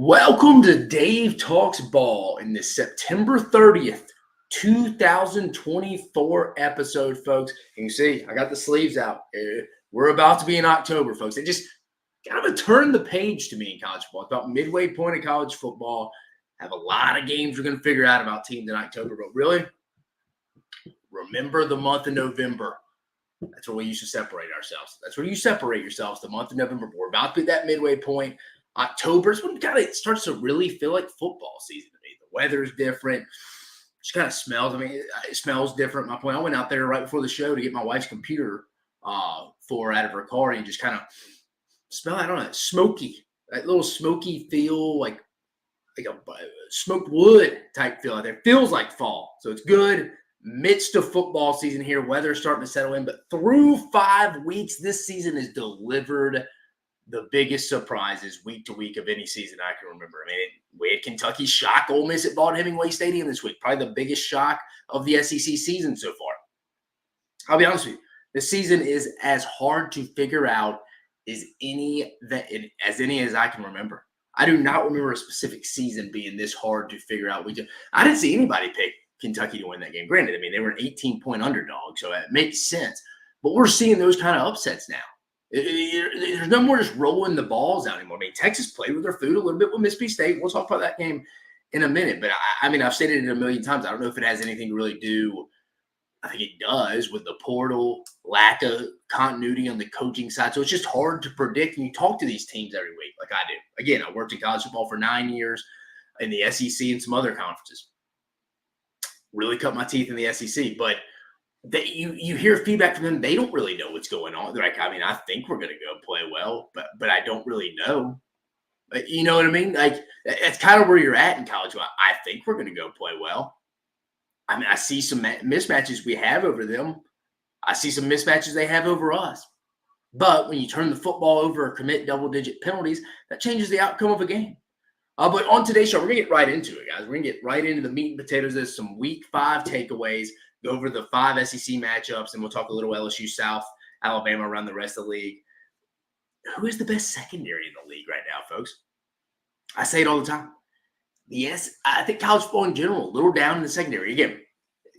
Welcome to Dave Talks Ball in this September 30th, 2024 episode, folks. And you see, I got the sleeves out. We're about to be in October, folks. It just kind of a turn the page to me in college football. It's about midway point of college football. Have a lot of games we're going to figure out about teams in October. But really, remember the month of November. That's where we used to separate ourselves. That's where you separate yourselves, the month of November. We're about to be at that midway point. October is when it starts to really feel like football season to me. The weather's different. It just kind of smells. I mean, it smells different. My point, I went out there right before the show to get my wife's computer for out of her car and just kind of smell, I don't know, smoky. That little smoky feel, like a smoked wood type feel out there. Feels like fall. So it's good. Midst of football season here. Weather's starting to settle in. But through 5 weeks, this season has delivered the biggest surprises week to week of any season I can remember. I mean, we had Kentucky shock Ole Miss at Vaught-Hemingway Stadium this week. Probably the biggest shock of the SEC season so far. I'll be honest with you. The season is as hard to figure out as any as I can remember. I do not remember a specific season being this hard to figure out. I didn't see anybody pick Kentucky to win that game. Granted, I mean, they were an 18-point underdog, so it makes sense. But we're seeing those kind of upsets now. There's no more just rolling the balls out anymore. I mean, Texas played with their food a little bit with Mississippi State. We'll talk about that game in a minute. But, I mean, I've stated it a million times. I don't know if it has anything to really do. I think it does with the portal, lack of continuity on the coaching side. So it's just hard to predict. And you talk to these teams every week like I do. Again, I worked in college football for 9 years in the SEC and some other conferences. Really cut my teeth in the SEC. But you hear feedback from them. They don't really know what's going on. They're like, I mean, I think we're going to go play well, but I don't really know. You know what I mean? Like, that's kind of where you're at in college. I think we're going to go play well. I mean, I see some mismatches we have over them. I see some mismatches they have over us. But when you turn the football over or commit double-digit penalties, that changes the outcome of a game. But on today's show, we're going to get right into it, guys. We're going to get right into the meat and potatoes. There's some Week 5 takeaways. Go over the 5 SEC matchups, and we'll talk a little LSU South, Alabama around the rest of the league. Who is the best secondary in the league right now, folks? I say it all the time. Yes, I think college football in general, a little down in the secondary. Again,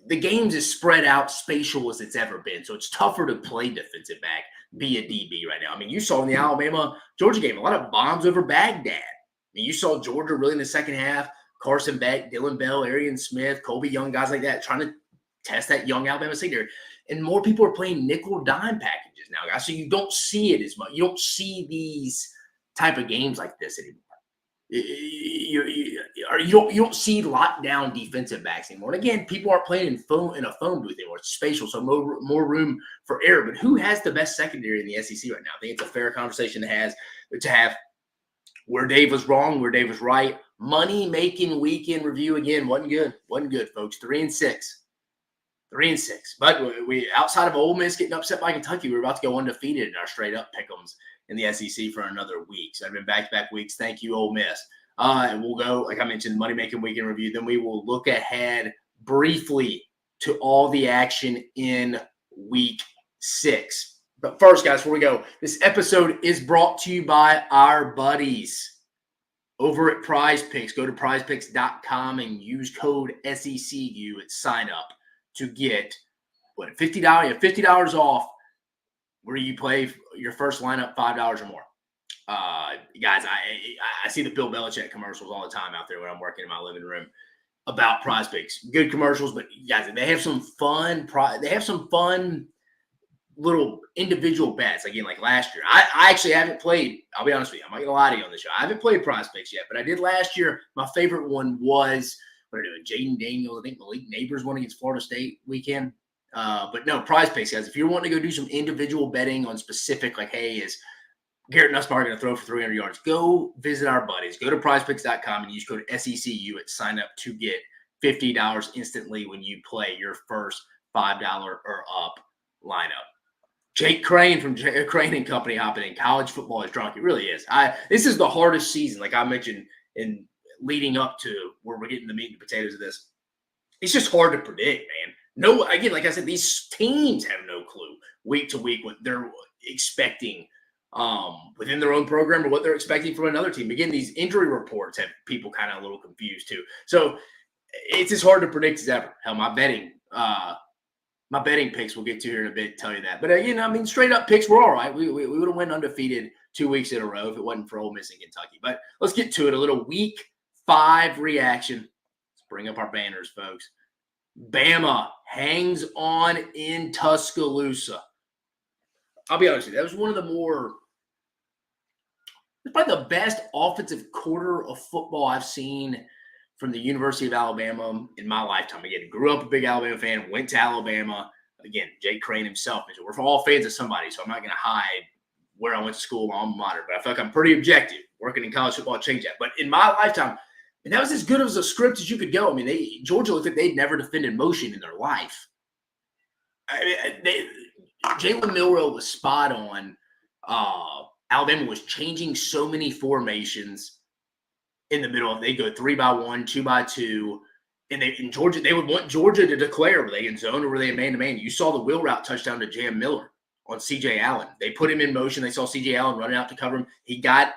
the game's as spread out, spatial as it's ever been, so it's tougher to play defensive back, be a DB right now. I mean, you saw in the Alabama-Georgia game, a lot of bombs over Baghdad. I mean, you saw Georgia really in the second half, Carson Beck, Dylan Bell, Arian Smith, Colby Young, guys like that, trying to test that young Alabama secondary. And more people are playing nickel dime packages now, guys. So you don't see it as much. You don't see these type of games like this anymore. You don't see lockdown defensive backs anymore. And again, people aren't playing in a phone booth anymore. It's spatial, so more room for error. But who has the best secondary in the SEC right now? I think it's a fair conversation to have where Dave was wrong, where Dave was right. Money-making weekend review again wasn't good, folks. 3-6. 3-6. But we outside of Ole Miss getting upset by Kentucky, we're about to go undefeated in our straight-up pick'ems in the SEC for another week. So I've been back-to-back weeks. Thank you, Ole Miss. And we'll go, like I mentioned, money-making weekend review. Then we will look ahead briefly to all the action in Week 6. But first, guys, before we go, this episode is brought to you by our buddies over at Prize Picks. Go to prizepicks.com and use code SECU at sign-up to get $50 off where you play your first lineup $5 or more. Guys, I see the Bill Belichick commercials all the time out there when I'm working in my living room about Prize Picks. Good commercials, but guys, they have some fun. They have some fun little individual bets. Again, like last year, I actually haven't played. I'll be honest with you. I'm not gonna lie to you on the show. I haven't played Prize Picks yet, but I did last year. My favorite one was Jaden Daniels. I think Malik Neighbors won against Florida State weekend. But no, Prize Picks, guys. If you're wanting to go do some individual betting on specific, like, hey, is Garrett Nussbauer going to throw for 300 yards? Go visit our buddies. Go to prizepicks.com and use code SECU at sign up to get $50 instantly when you play your first $5 or up lineup. Jake Crane from Crane & Company hopping in. College football is drunk. It really is. This is the hardest season, like I mentioned, in leading up to where we're getting the meat and potatoes of this. It's just hard to predict, man. No, again, like I said, these teams have no clue week to week what they're expecting within their own program or what they're expecting from another team. Again, these injury reports have people kind of a little confused too. So it's as hard to predict as ever. Hell, my betting picks we'll get to here in a bit, tell you that. But, straight up picks were all right. We would have went undefeated 2 weeks in a row if it wasn't for Ole Miss and Kentucky. But let's get to it. A little week 5 reaction. Let's bring up our banners, folks. Bama hangs on in Tuscaloosa. I'll be honest with you. That was one of the it's probably the best offensive quarter of football I've seen from the University of Alabama in my lifetime. Again, grew up a big Alabama fan, went to Alabama. Again, Jay Crane himself. We're all fans of somebody, so I'm not going to hide where I went to school, my alma mater. But I feel like I'm pretty objective. Working in college football changed that. But in my lifetime, and that was as good of a script as you could go. I mean, Georgia looked like they'd never defended motion in their life. Jalen Milroe was spot on. Alabama was changing so many formations in the middle. They go 3-by-1, 2-by-2, and in Georgia, they would want Georgia to declare were they in zone or were they in man-to-man. You saw the wheel route touchdown to Jam Miller on C.J. Allen. They put him in motion. They saw C.J. Allen running out to cover him. He got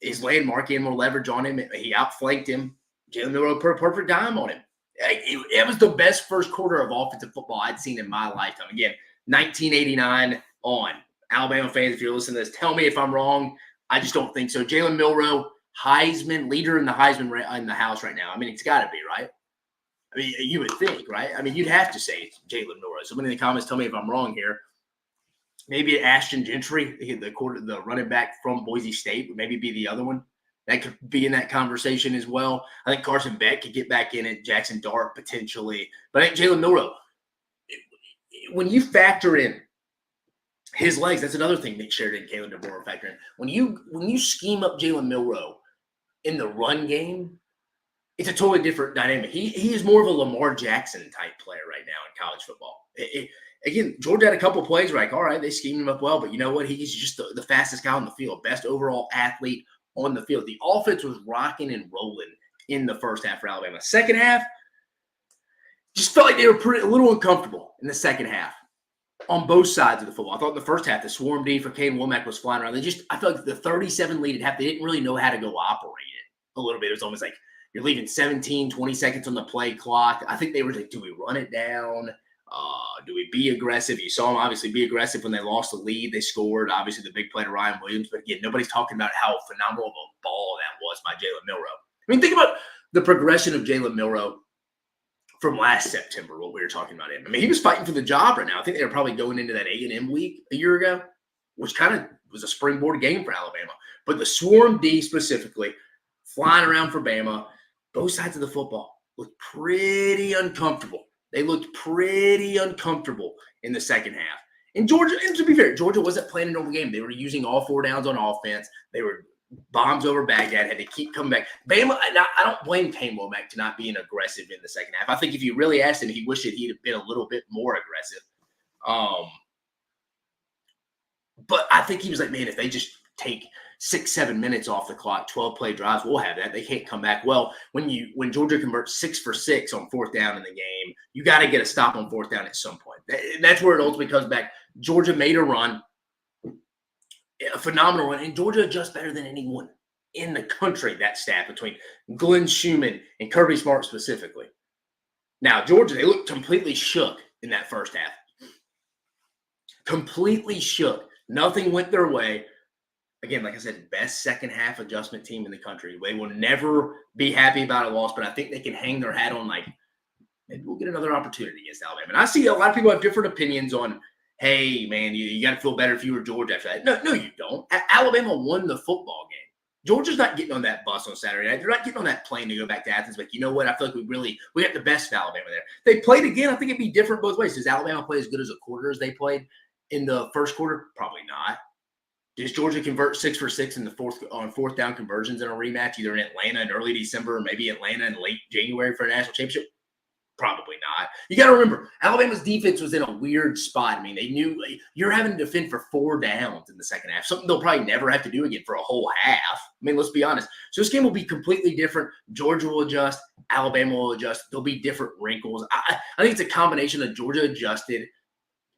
his landmark, he had more leverage on him. He outflanked him. Jalen Miller put a perfect dime on him. It was the best first quarter of offensive football I'd seen in my lifetime. Again, 1989 on. Alabama fans, if you're listening to this, tell me if I'm wrong. I just don't think so. Jalen Milroe, Heisman, leader in the Heisman in the house right now. I mean, it's got to be, right? I mean, you would think, right? I mean, you'd have to say it's Jalen Milroe. Somebody in the comments tell me if I'm wrong here. Maybe Ashton Gentry, the running back from Boise State, would maybe be the other one. That could be in that conversation as well. I think Carson Beck could get back in it. Jackson Dart potentially. But I think Jalen Milroe, when you factor in his legs, that's another thing Nick Sheridan and Kalen DeBoer factor in. When you scheme up Jalen Milroe in the run game, it's a totally different dynamic. He is more of a Lamar Jackson type player right now in college football. Again, Georgia had a couple plays where all right, they schemed him up well, but you know what? He's just the fastest guy on the field, best overall athlete on the field. The offense was rocking and rolling in the first half for Alabama. Second half, just felt like they were a little uncomfortable in the second half on both sides of the football. I thought in the first half, the swarm D for Kane Womack was flying around. I felt like the 37 lead at half, they didn't really know how to go operate it a little bit. It was almost like you're leaving 17, 20 seconds on the play clock. I think they were like, do we run it down? Do we be aggressive? You saw them obviously be aggressive when they lost the lead. They scored, obviously, the big play to Ryan Williams. But again, nobody's talking about how phenomenal of a ball that was by Jalen Milroe. I mean, think about the progression of Jalen Milroe from last September, what we were talking about him. I mean, he was fighting for the job right now. I think they were probably going into that A&M week a year ago, which kind of was a springboard game for Alabama. But the swarm D specifically, flying around for Bama, both sides of the football looked pretty uncomfortable. They looked pretty uncomfortable in the second half. And Georgia, and to be fair, Georgia wasn't playing a normal game. They were using all 4 downs on offense. They were bombs over Baghdad, had to keep coming back. Bama, I don't blame Kane Womack to not being aggressive in the second half. I think if you really asked him, he wished that he'd have been a little bit more aggressive. But I think he was like, man, if they just take 6-7 minutes off the clock, 12-play drives, we'll have that. They can't come back. Well, when Georgia converts 6 for 6 on 4th down in the game, you got to get a stop on 4th down at some point. That's where it ultimately comes back. Georgia made a run, a phenomenal run, and Georgia adjusts better than anyone in the country, that staff between Glenn Schumann and Kirby Smart specifically. Now, Georgia, they looked completely shook in that first half. Completely shook. Nothing went their way. Again, like I said, best second half adjustment team in the country. They will never be happy about a loss, but I think they can hang their hat on maybe we'll get another opportunity against Alabama. And I see a lot of people have different opinions on, hey, man, you got to feel better if you were Georgia after that. No, you don't. Alabama won the football game. Georgia's not getting on that bus on Saturday night. They're not getting on that plane to go back to Athens. But you know what? I feel like we got the best of Alabama there. They played again. I think it'd be different both ways. Does Alabama play as good as a quarter as they played in the first quarter? Probably not. Does Georgia convert 6 for 6 in the 4th down conversions in a rematch, either in Atlanta in early December or maybe Atlanta in late January for a national championship? Probably not. You got to remember, Alabama's defense was in a weird spot. I mean, they knew you're having to defend for 4 downs in the second half, something they'll probably never have to do again for a whole half. I mean, let's be honest. So this game will be completely different. Georgia will adjust. Alabama will adjust. There'll be different wrinkles. I think it's a combination of Georgia adjusted.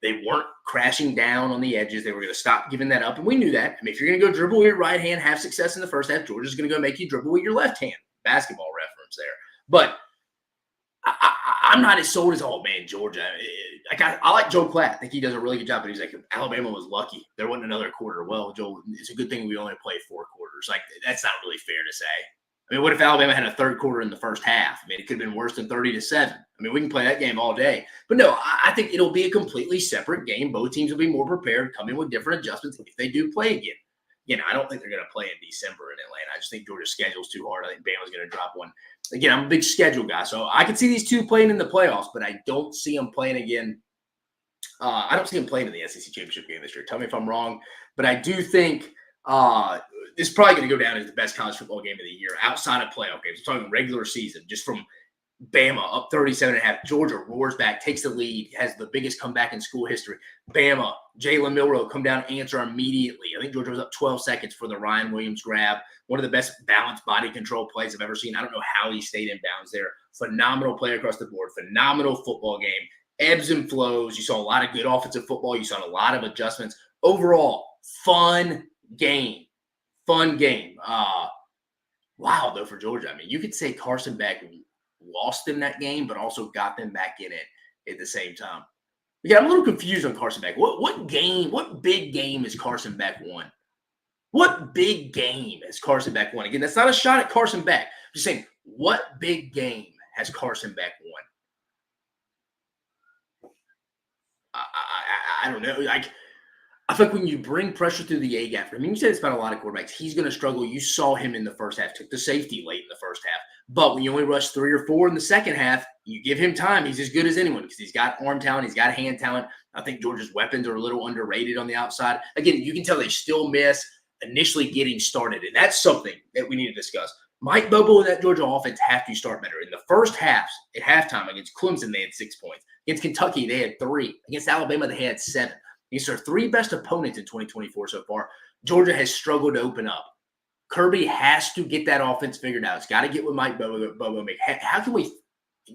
They weren't crashing down on the edges. They were going to stop giving that up, and we knew that. I mean, if you're going to go dribble with your right hand, have success in the first half, Georgia's going to go make you dribble with your left hand. Basketball reference there. But I'm not as sold as, oh, man, Georgia. I like Joe Klatt. I think he does a really good job, but he's like, Alabama was lucky. There wasn't another quarter. Well, Joe, it's a good thing we only played 4 quarters. Like, that's not really fair to say. I mean, what if Alabama had a third quarter in the first half? I mean, it could have been worse than 30-7. I mean, we can play that game all day. But no, I think it'll be a completely separate game. Both teams will be more prepared, come in with different adjustments if they do play again. Again, I don't think they're going to play in December in Atlanta. I just think Georgia's schedule's too hard. I think Bama's going to drop one. Again, I'm a big schedule guy, so I can see these two playing in the playoffs, but I don't see them playing again. I don't see them playing in the SEC championship game this year. Tell me if I'm wrong, but I do think this is probably going to go down as the best college football game of the year outside of playoff games. I'm talking regular season, just from Bama up 37.5. Georgia roars back, takes the lead, has the biggest comeback in school history. Bama, Jalen Milroe come down, answer immediately. I think Georgia was up 12 seconds for the Ryan Williams grab. One of the best balanced body control plays I've ever seen. I don't know how he stayed in bounds there. Phenomenal play across the board. Phenomenal football game. Ebbs and flows. You saw a lot of good offensive football. You saw a lot of adjustments. Overall, fun game. Fun game. Wow, though, for Georgia. I mean, you could say Carson Beck lost them that game, but also got them back in it at the same time. Yeah, I'm a little confused on Carson Beck. What big game has Carson Beck won? What big game has Carson Beck won? Again, that's not a shot at Carson Beck. I'm just saying, what big game has Carson Beck won? I don't know. I think when you bring pressure through the A gap, I mean, you said it's about a lot of quarterbacks. He's going to struggle. You saw him in the first half, took the safety late in the first half. But when you only rush 3 or 4 in the second half, you give him time. He's as good as anyone because he's got arm talent. He's got hand talent. I think Georgia's weapons are a little underrated on the outside. Again, you can tell they still miss initially getting started, and that's something that we need to discuss. Mike Bobo and that Georgia offense have to start better. In the first half, at halftime against Clemson, they had 6 points. Against Kentucky, they had 3. Against Alabama, they had 7. These are 3 best opponents in 2024 so far. Georgia has struggled to open up. Kirby has to get that offense figured out. It's got to get with Mike Bobo make. How can we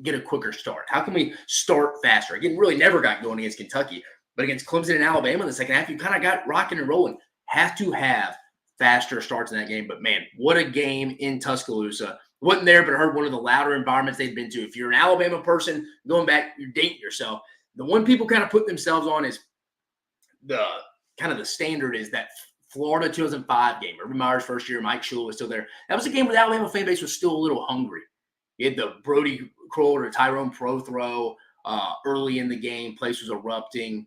get a quicker start? How can we start faster? Again, really never got going against Kentucky. But against Clemson and Alabama in the second half, you kind of got rocking and rolling. Have to have faster starts in that game. But, man, what a game in Tuscaloosa. Wasn't there, but I heard one of the louder environments they've been to. If you're an Alabama person, going back, you're dating yourself. The one people kind of put themselves on is the standard is that Florida 2005 game. Urban Meyer's first year, Mike Shula was still there. That was a game where the Alabama fan base was still a little hungry. You had the Brody Kroll or Tyrone Pro throw early in the game. Place was erupting.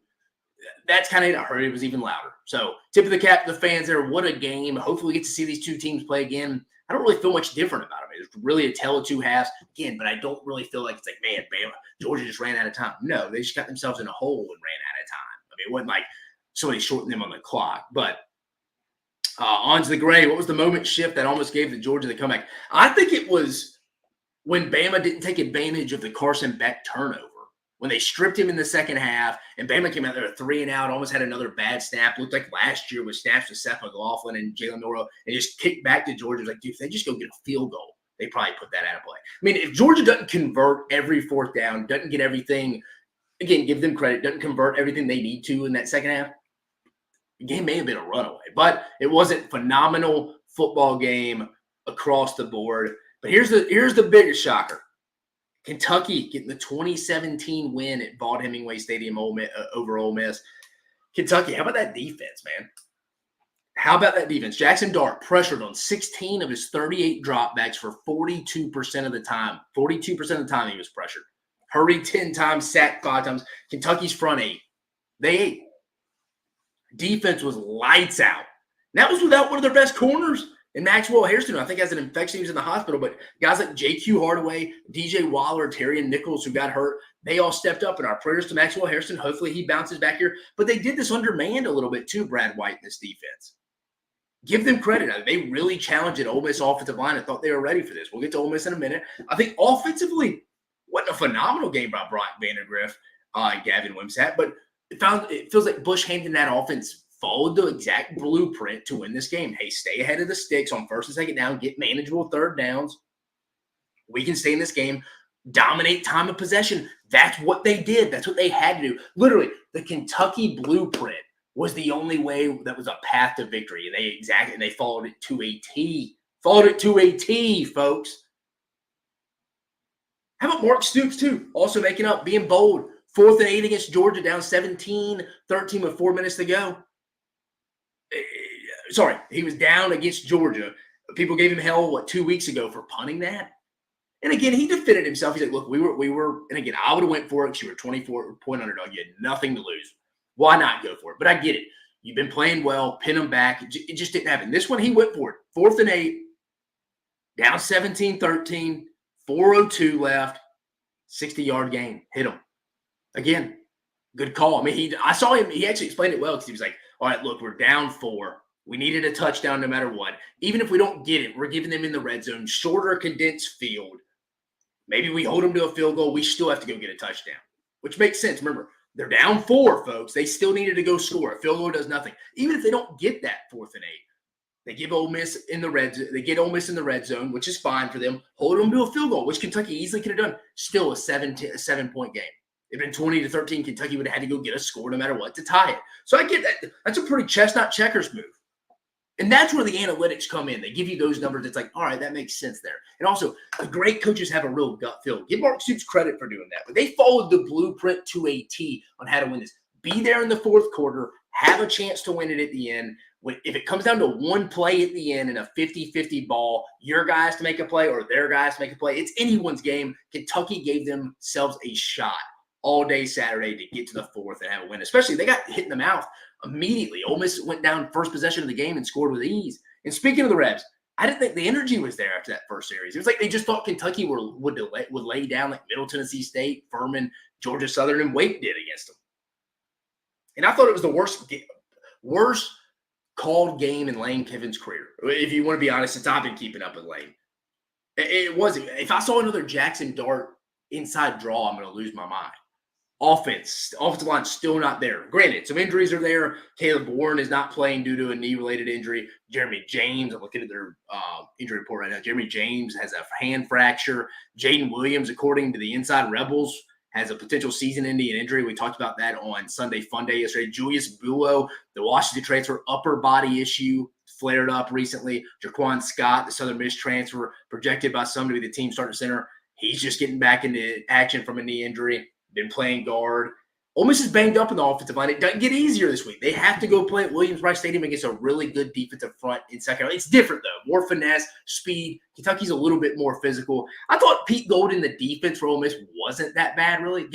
That's kind of it. I heard it was even louder. So tip of the cap to the fans there. What a game. Hopefully we get to see these two teams play again. I don't really feel much different about them. It's really a tale of two halves. Again, but I don't really feel like it's like, man, Bama, Georgia just ran out of time. No, they just got themselves in a hole and ran out of time. I mean, it wasn't like somebody shortened them on the clock. But on to the gray. What was the moment shift that almost gave the Georgia the comeback? I think it was when Bama didn't take advantage of the Carson Beck turnover. When they stripped him in the second half, and Bama came out there 3 and out, almost had another bad snap. Looked like last year with snaps with Seth McLaughlin and Jalen Milroe, and just kicked back to Georgia. It was like, dude, if they just go get a field goal, they probably put that out of play. I mean, if Georgia doesn't convert every 4th down, doesn't get everything, again, give them credit, doesn't convert everything they need to in that second half, the game may have been a runaway. But it wasn't phenomenal football game across the board. But here's the biggest shocker. Kentucky getting the 2017 win at Vaught-Hemingway Stadium over Ole Miss. Kentucky, how about that defense, man? How about that defense? Jackson Dart pressured on 16 of his 38 dropbacks for 42% of the time. 42% of the time he was pressured. Hurried 10 times, sacked 5 times. Kentucky's front 8. They ate. Defense was lights out. And that was without one of their best corners. And Maxwell Hairston, I think, has an infection. He was in the hospital. But guys like J.Q. Hardaway, DJ Waller, Terry and Nichols, who got hurt, they all stepped up. And our prayers to Maxwell Hairston. Hopefully he bounces back here. But they did this undermanned a little bit too, Brad White, in this defense. Give them credit. They really challenged an Ole Miss offensive line and thought they were ready for this. We'll get to Ole Miss in a minute. I think offensively, wasn't a phenomenal game by Brock Vandagriff and Gavin Wimsatt. But it feels like Bush handed that offense followed the exact blueprint to win this game. Hey, stay ahead of the sticks on 1st and 2nd down, get manageable 3rd downs. We can stay in this game. dominate time of possession. That's what they did. That's what they had to do. Literally, the Kentucky blueprint was the only way that was a path to victory. And they followed it to a T. Followed it to a T, folks. How about Mark Stoops, too? Also making up, being bold. 4th and 8 against Georgia, down 17-13 with 4 minutes to go. Sorry, he was down against Georgia. People gave him hell, 2 weeks ago for punting that? And again, he defended himself. He's like, look, we were, and again, I would have went for it because you were 24-point underdog. You had nothing to lose. Why not go for it? But I get it. You've been playing well, pin them back. It just didn't happen. This one, he went for it. 4th and 8, down 17-13, 4:02 left, 60-yard gain. Hit him. Again, good call. I mean, I saw him. He actually explained it well because he was like, all right, look, we're down 4. We needed a touchdown no matter what. Even if we don't get it, we're giving them in the red zone, shorter, condensed field. Maybe we hold them to a field goal. We still have to go get a touchdown, which makes sense. Remember, they're down 4, folks. They still needed to go score. A field goal does nothing. Even if they don't get that 4th and 8, they give Ole Miss in the red. They get Ole Miss in the red zone, which is fine for them. Hold them to a field goal, which Kentucky easily could have done. Still a 7-point game. If it had been 20-13, Kentucky would have had to go get a score no matter what to tie it. So I get that. That's a pretty chestnut checkers move. And that's where the analytics come in. They give you those numbers. It's like, all right, that makes sense there. And also, the great coaches have a real gut feel. Give Mark Stoops credit for doing that. But they followed the blueprint to a T on how to win this. Be there in the 4th quarter. Have a chance to win it at the end. If it comes down to one play at the end and a 50-50 ball, your guys to make a play or their guys to make a play, it's anyone's game. Kentucky gave themselves a shot all day Saturday to get to the 4th and have a win. Especially, they got hit in the mouth immediately. Ole Miss went down first possession of the game and scored with ease. And speaking of the Rebs, I didn't think the energy was there after that first series. It was like they just thought Kentucky would lay down like Middle Tennessee State, Furman, Georgia Southern, and Wake did against them. And I thought it was the worst called game in Lane Kiffin's career. If you want to be honest, since I've been keeping up with Lane. It wasn't. If I saw another Jackson Dart inside draw, I'm going to lose my mind. Offensive line still not there. Granted, some injuries are there. Caleb Warren is not playing due to a knee-related injury. Jeremy James, I'm looking at their injury report right now. Jeremy James has a hand fracture. Jaden Williams, according to the Inside Rebels, has a potential season-ending injury. We talked about that on Sunday Fun Day yesterday. Julius Buelow, the Washington transfer, upper body issue, flared up recently. Jaquan Scott, the Southern Miss transfer, projected by some to be the team starting center. He's just getting back into action from a knee injury. Been playing guard. Ole Miss is banged up in the offensive line. It doesn't get easier this week. They have to go play at Williams-Brice Stadium against a really good defensive front in second. It's different, though. More finesse, speed. Kentucky's a little bit more physical. I thought Pete Golden, the defense for Ole Miss, wasn't that bad, really.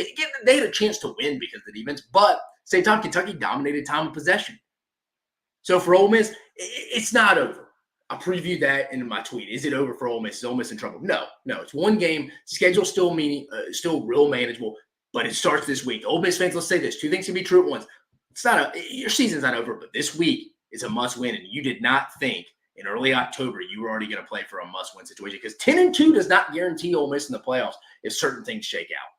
They had a chance to win because of the defense, but same time, Kentucky dominated time of possession. So for Ole Miss, it's not over. I previewed that in my tweet. Is it over for Ole Miss? Is Ole Miss in trouble? No. It's one game. Schedule's still real manageable. But it starts this week. Ole Miss fans, let's say this. 2 things can be true at once. Your season's not over, but this week is a must-win. And you did not think in early October you were already going to play for a must-win situation because 10-2 does not guarantee Ole Miss in the playoffs if certain things shake out.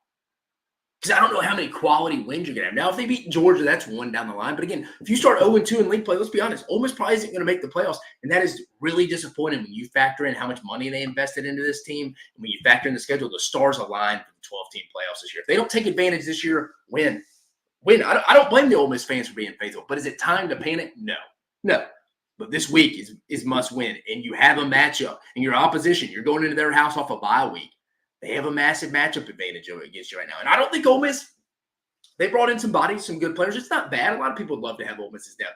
Because I don't know how many quality wins you're going to have. Now, if they beat Georgia, that's one down the line. But again, if you start 0-2 in league play, let's be honest, Ole Miss probably isn't going to make the playoffs. And that is really disappointing when you factor in how much money they invested into this team. And when you factor in the schedule, the stars align for the 12-team playoffs this year. If they don't take advantage this year, win. I don't blame the Ole Miss fans for being faithful. But is it time to panic? No. But this week is must win. And you have a matchup. And your opposition, you're going into their house off a bye week. They have a massive matchup advantage against you right now. And I don't think Ole Miss, they brought in some bodies, some good players. It's not bad. A lot of people would love to have Ole Miss's depth.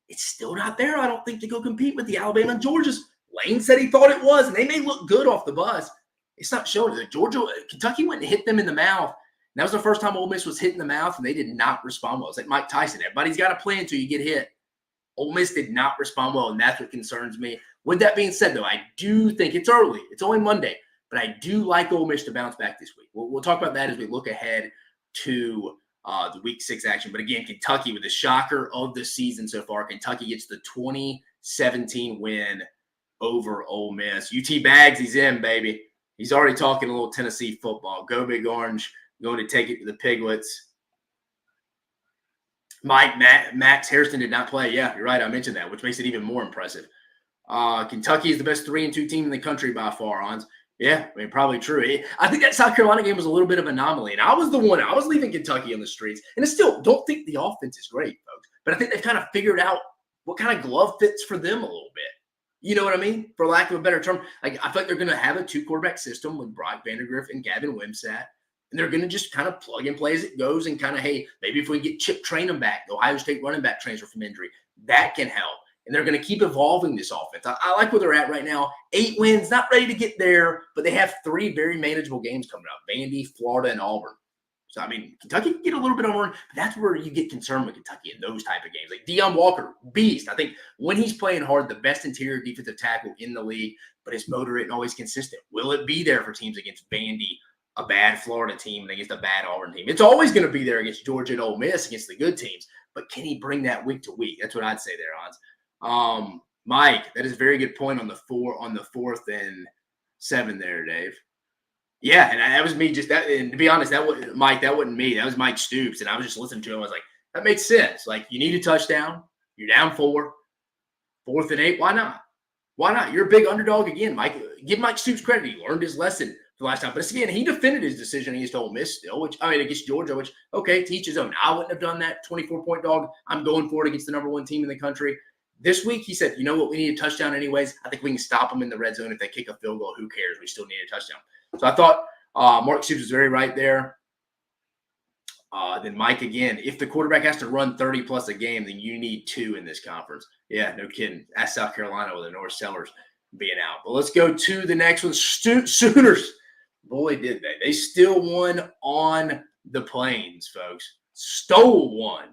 It's still not there, I don't think, to go compete with the Alabama and Georgia's. Lane said he thought it was, and they may look good off the bus. It's not showing it. Kentucky went and hit them in the mouth. And that was the first time Ole Miss was hit in the mouth, and they did not respond well. It's like Mike Tyson. Everybody's got to play until you get hit. Ole Miss did not respond well, and that's what concerns me. With that being said, though, I do think it's early. It's only Monday. But I do like Ole Miss to bounce back this week. We'll talk about that as we look ahead to the Week 6 action. But again, Kentucky with the shocker of the season so far. Kentucky gets the 2017 win over Ole Miss. UT Bags, he's in, baby. He's already talking a little Tennessee football. Go Big Orange, going to take it to the Piglets. Max Harrison did not play. Yeah, you're right. I mentioned that, which makes it even more impressive. Kentucky is the best 3-2 team in the country by far, Hans. Yeah, I mean, probably true. I think that South Carolina game was a little bit of an anomaly, and I was leaving Kentucky on the streets, and I still don't think the offense is great, folks. But I think they've kind of figured out what kind of glove fits for them a little bit. You know what I mean? For lack of a better term, like I feel like they're going to have a 2-quarterback system with Brock Vandagriff and Gavin Wimsatt, and they're going to just kind of plug and play as it goes, and kind of, hey, maybe if we get Chip Trayanum back, the Ohio State running back transfer from injury, that can help. And they're going to keep evolving this offense. I like where they're at right now. 8 wins, not ready to get there, but they have 3 very manageable games coming up: Vandy, Florida, and Auburn. So, I mean, Kentucky can get a little bit on run, but that's where you get concerned with Kentucky in those type of games. Like Deion Walker, beast. I think when he's playing hard, the best interior defensive tackle in the league, but his motor isn't always consistent. Will it be there for teams against Vandy, a bad Florida team, and against a bad Auburn team? It's always going to be there against Georgia and Ole Miss, against the good teams. But can he bring that week to week? That's what I'd say there, Hans. Mike, that is a very good point on the 4th and 7 there, Dave. Yeah, and that was me just that. And to be honest, that wasn't Mike. That wasn't me. That was Mike Stoops, and I was just listening to him. I was like, that makes sense. Like, you need a touchdown. You're down 4, 4th and 8. Why not? Why not? You're a big underdog again, Mike. Give Mike Stoops credit. He learned his lesson the last time. But again, he defended his decision against Ole Miss still, against Georgia, which, okay, to each his own. I wouldn't have done that 24-point dog. I'm going for it against the number 1 team in the country. This week, he said, you know what? We need a touchdown anyways. I think we can stop them in the red zone. If they kick a field goal, who cares? We still need a touchdown. So I thought Mark Stoops was very right there. Then Mike, again, if the quarterback has to run 30-plus a game, then you need 2 in this conference. Yeah, no kidding. That's South Carolina with the North Sellers being out. But let's go to the next one. Sooners. Boy, did they. They still won on the Plains, folks. Stole one.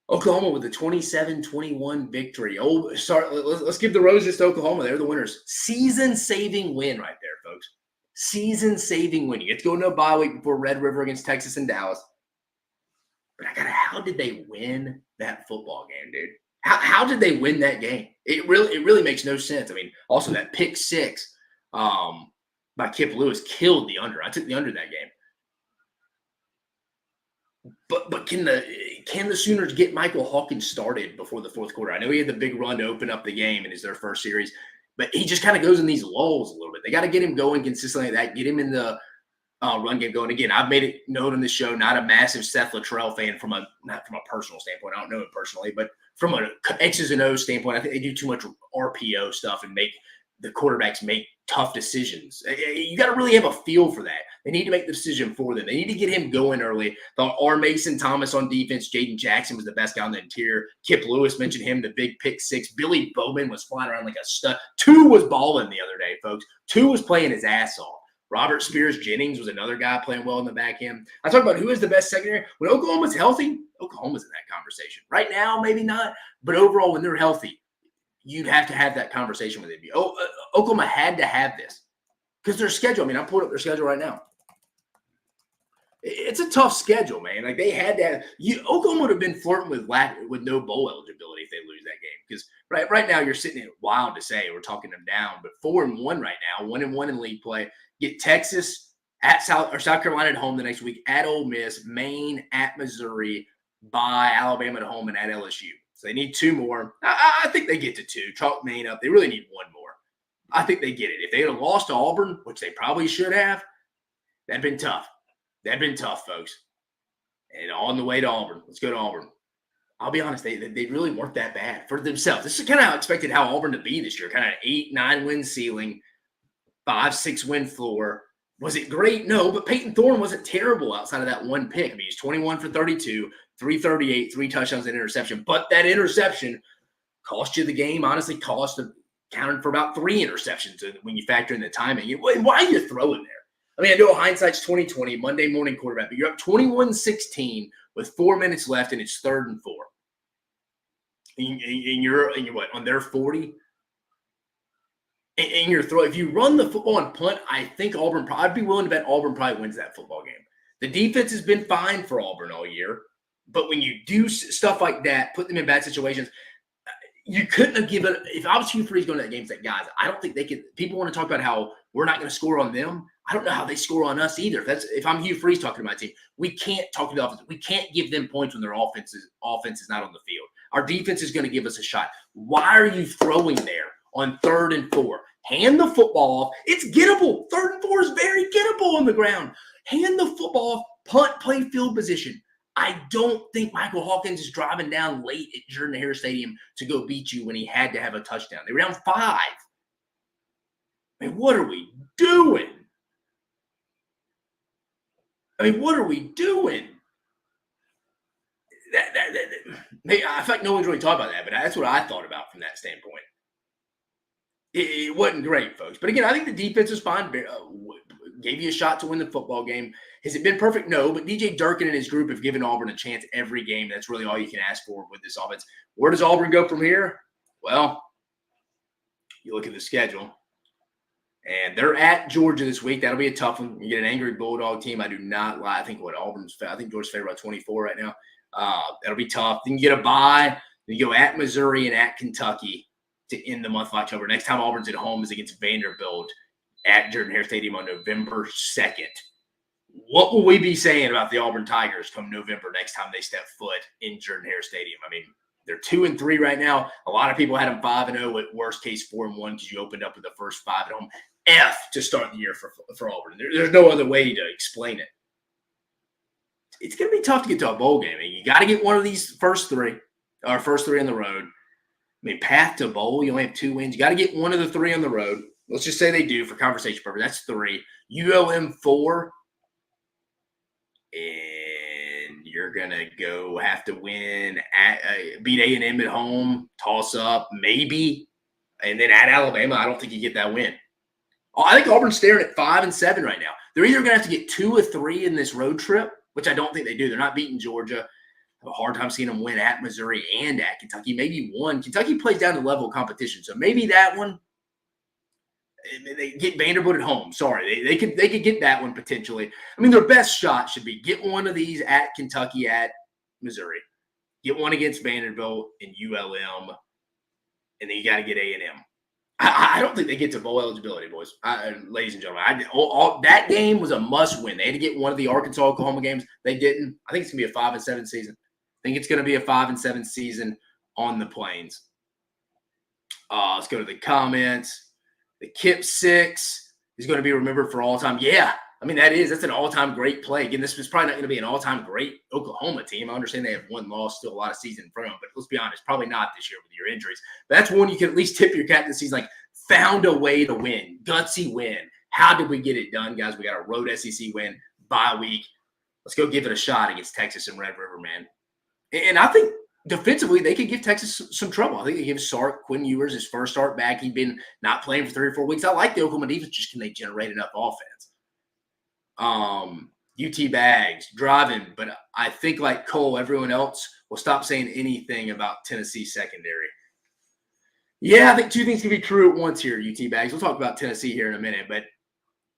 Oklahoma with a 27-21 victory. Let's give the roses to Oklahoma. They're the winners. Season-saving win right there, folks. Season-saving win. You get to go into a bye week before Red River against Texas and Dallas. But how did they win that football game, dude? How did they win that game? It really makes no sense. I mean, also that pick 6 by Kip Lewis killed the under. I took the under that game. But can the Sooners get Michael Hawkins started before the 4th quarter? I know he had the big run to open up the game and it's their first series, but he just kind of goes in these lulls a little bit. They got to get him going consistently like that, get him in the run game going. Again, I've made it known on this show, not a massive Seth Luttrell fan not from a personal standpoint. I don't know him personally, but from an X's and O's standpoint, I think they do too much RPO stuff and make the quarterbacks make tough decisions. You got to really have a feel for that. They need to make the decision for them. They need to get him going early. Thought R. Mason Thomas on defense. Jaden Jackson was the best guy on the interior. Kip Lewis mentioned him, the big pick 6. Billy Bowman was flying around like a stud. 2 was balling the other day, folks. 2 was playing his ass off. Robert Spears Jennings was another guy playing well in the back end. I talk about who is the best secondary. When Oklahoma's healthy, Oklahoma's in that conversation. Right now, maybe not. But overall, when they're healthy, you'd have to have that conversation with him. Oklahoma had to have this because their schedule. I mean, I'm pulling up their schedule right now. It's a tough schedule, man. Like they had to have, Oklahoma would have been flirting with no bowl eligibility if they lose that game. Because right now you're sitting in wild to say we're talking them down, but 4-1 right now, 1-1 in league play. Get Texas at South Carolina at home the next week, at Ole Miss, Maine at Missouri, by Alabama at home, and at LSU. So they need 2 more. I think they get to 2. Chalk Maine up. They really need 1 more. I think they get it. If they had lost to Auburn, which they probably should have, that'd been tough. That'd been tough, folks. And on the way to Auburn, let's go to Auburn. I'll be honest, they really weren't that bad for themselves. This is kind of how I expected how Auburn to be this year. Kind of 8-9 win ceiling, 5-6 win floor. Was it great? No, but Peyton Thorne wasn't terrible outside of that 1 pick. I mean, he's 21 for 32, 338, 3 touchdowns and interception. But that interception cost you the game. Honestly, counted for about 3 interceptions when you factor in the timing. Why are you throwing there? I mean, I know hindsight's 20/20, Monday morning quarterback, but you're up 21-16 with 4 minutes left, and it's 3rd and 4. And you're what, on their 40? And you're throwing. If you run the football and punt, I think Auburn. I'd be willing to bet Auburn probably wins that football game. The defense has been fine for Auburn all year, but when you do stuff like that, put them in bad situations, you couldn't have given. If I was Hugh Freeze going to that game, say, guys, I don't think they could. People want to talk about how we're not going to score on them. I don't know how they score on us either. If I'm Hugh Freeze talking to my team, we can't talk to the offense. We can't give them points when their offense is not on the field. Our defense is going to give us a shot. Why are you throwing there on 3rd and 4. Hand the football off. It's gettable. 3rd and 4 is very gettable on the ground. Hand the football off. Punt, play field position. I don't think Michael Hawkins is driving down late at Jordan-Hare Stadium to go beat you when he had to have a touchdown. They were down 5. I mean, what are we doing? I feel like no one's really talked about that, but that's what I thought about from that standpoint. It wasn't great, folks. But again, I think the defense is fine. Gave you a shot to win the football game. Has it been perfect? No, but DJ Durkin and his group have given Auburn a chance every game. That's really all you can ask for with this offense. Where does Auburn go from here? Well, you look at the schedule, and they're at Georgia this week. That'll be a tough one. You get an angry Bulldog team. I do not lie. I think Georgia's favored by 24 right now. That'll be tough. Then you get a bye. Then you go at Missouri and at Kentucky to end the month of October. Next time Auburn's at home is against Vanderbilt at Jordan-Hare Stadium on November 2nd. What will we be saying about the Auburn Tigers come November next time they step foot in Jordan-Hare Stadium? I mean, they're 2-3 right now. A lot of people had them 5-0 at worst case 4-1 because you opened up with the first 5 at home. F to start the year for Auburn. There's no other way to explain it. It's going to be tough to get to a bowl game. I mean, you got to get one of these first three on the road. I mean, path to bowl, you only have 2 wins. You got to get one of the 3 on the road. Let's just say they do for conversation purpose. That's 3. ULM 4. And you're going to have to win, beat A&M at home, toss up, maybe. And then at Alabama, I don't think you get that win. I think Auburn's staring at 5-7 right now. They're either going to have to get 2 or 3 in this road trip, which I don't think they do. They're not beating Georgia. I have a hard time seeing them win at Missouri and at Kentucky. Maybe one. Kentucky plays down to level of competition, so maybe that one. They get Vanderbilt at home. Sorry, they could get that one potentially. I mean, their best shot should be get one of these at Kentucky, at Missouri, get one against Vanderbilt and ULM, and then you got to get A&M. I don't think they get to bowl eligibility, boys, ladies and gentlemen. That game was a must win. They had to get one of the Arkansas-Oklahoma games. They didn't. I think it's going to be a 5-7 season. I think it's going to be a 5-7 season on the Plains. Let's go to the comments. The Kip 6 is going to be remembered for all time. Yeah, I mean, that's an all-time great play. Again, this was probably not going to be an all-time great Oklahoma team. I understand they have one loss, still a lot of season in front of them, but let's be honest, probably not this year with your injuries. But that's one you can at least tip your cap this season, like, found a way to win, gutsy win. How did we get it done, guys? We got a road SEC win, bye week. Let's go give it a shot against Texas and Red River, man. And I think defensively, they could give Texas some trouble. I think they give Sark, Quinn Ewers, his first start back. He'd been not playing for 3 or 4 weeks. I like the Oklahoma defense. Just can they generate enough offense? UT Bags, driving. But I think like Cole, everyone else will stop saying anything about Tennessee secondary. Yeah, I think 2 things can be true at once here, UT Bags. We'll talk about Tennessee here in a minute. But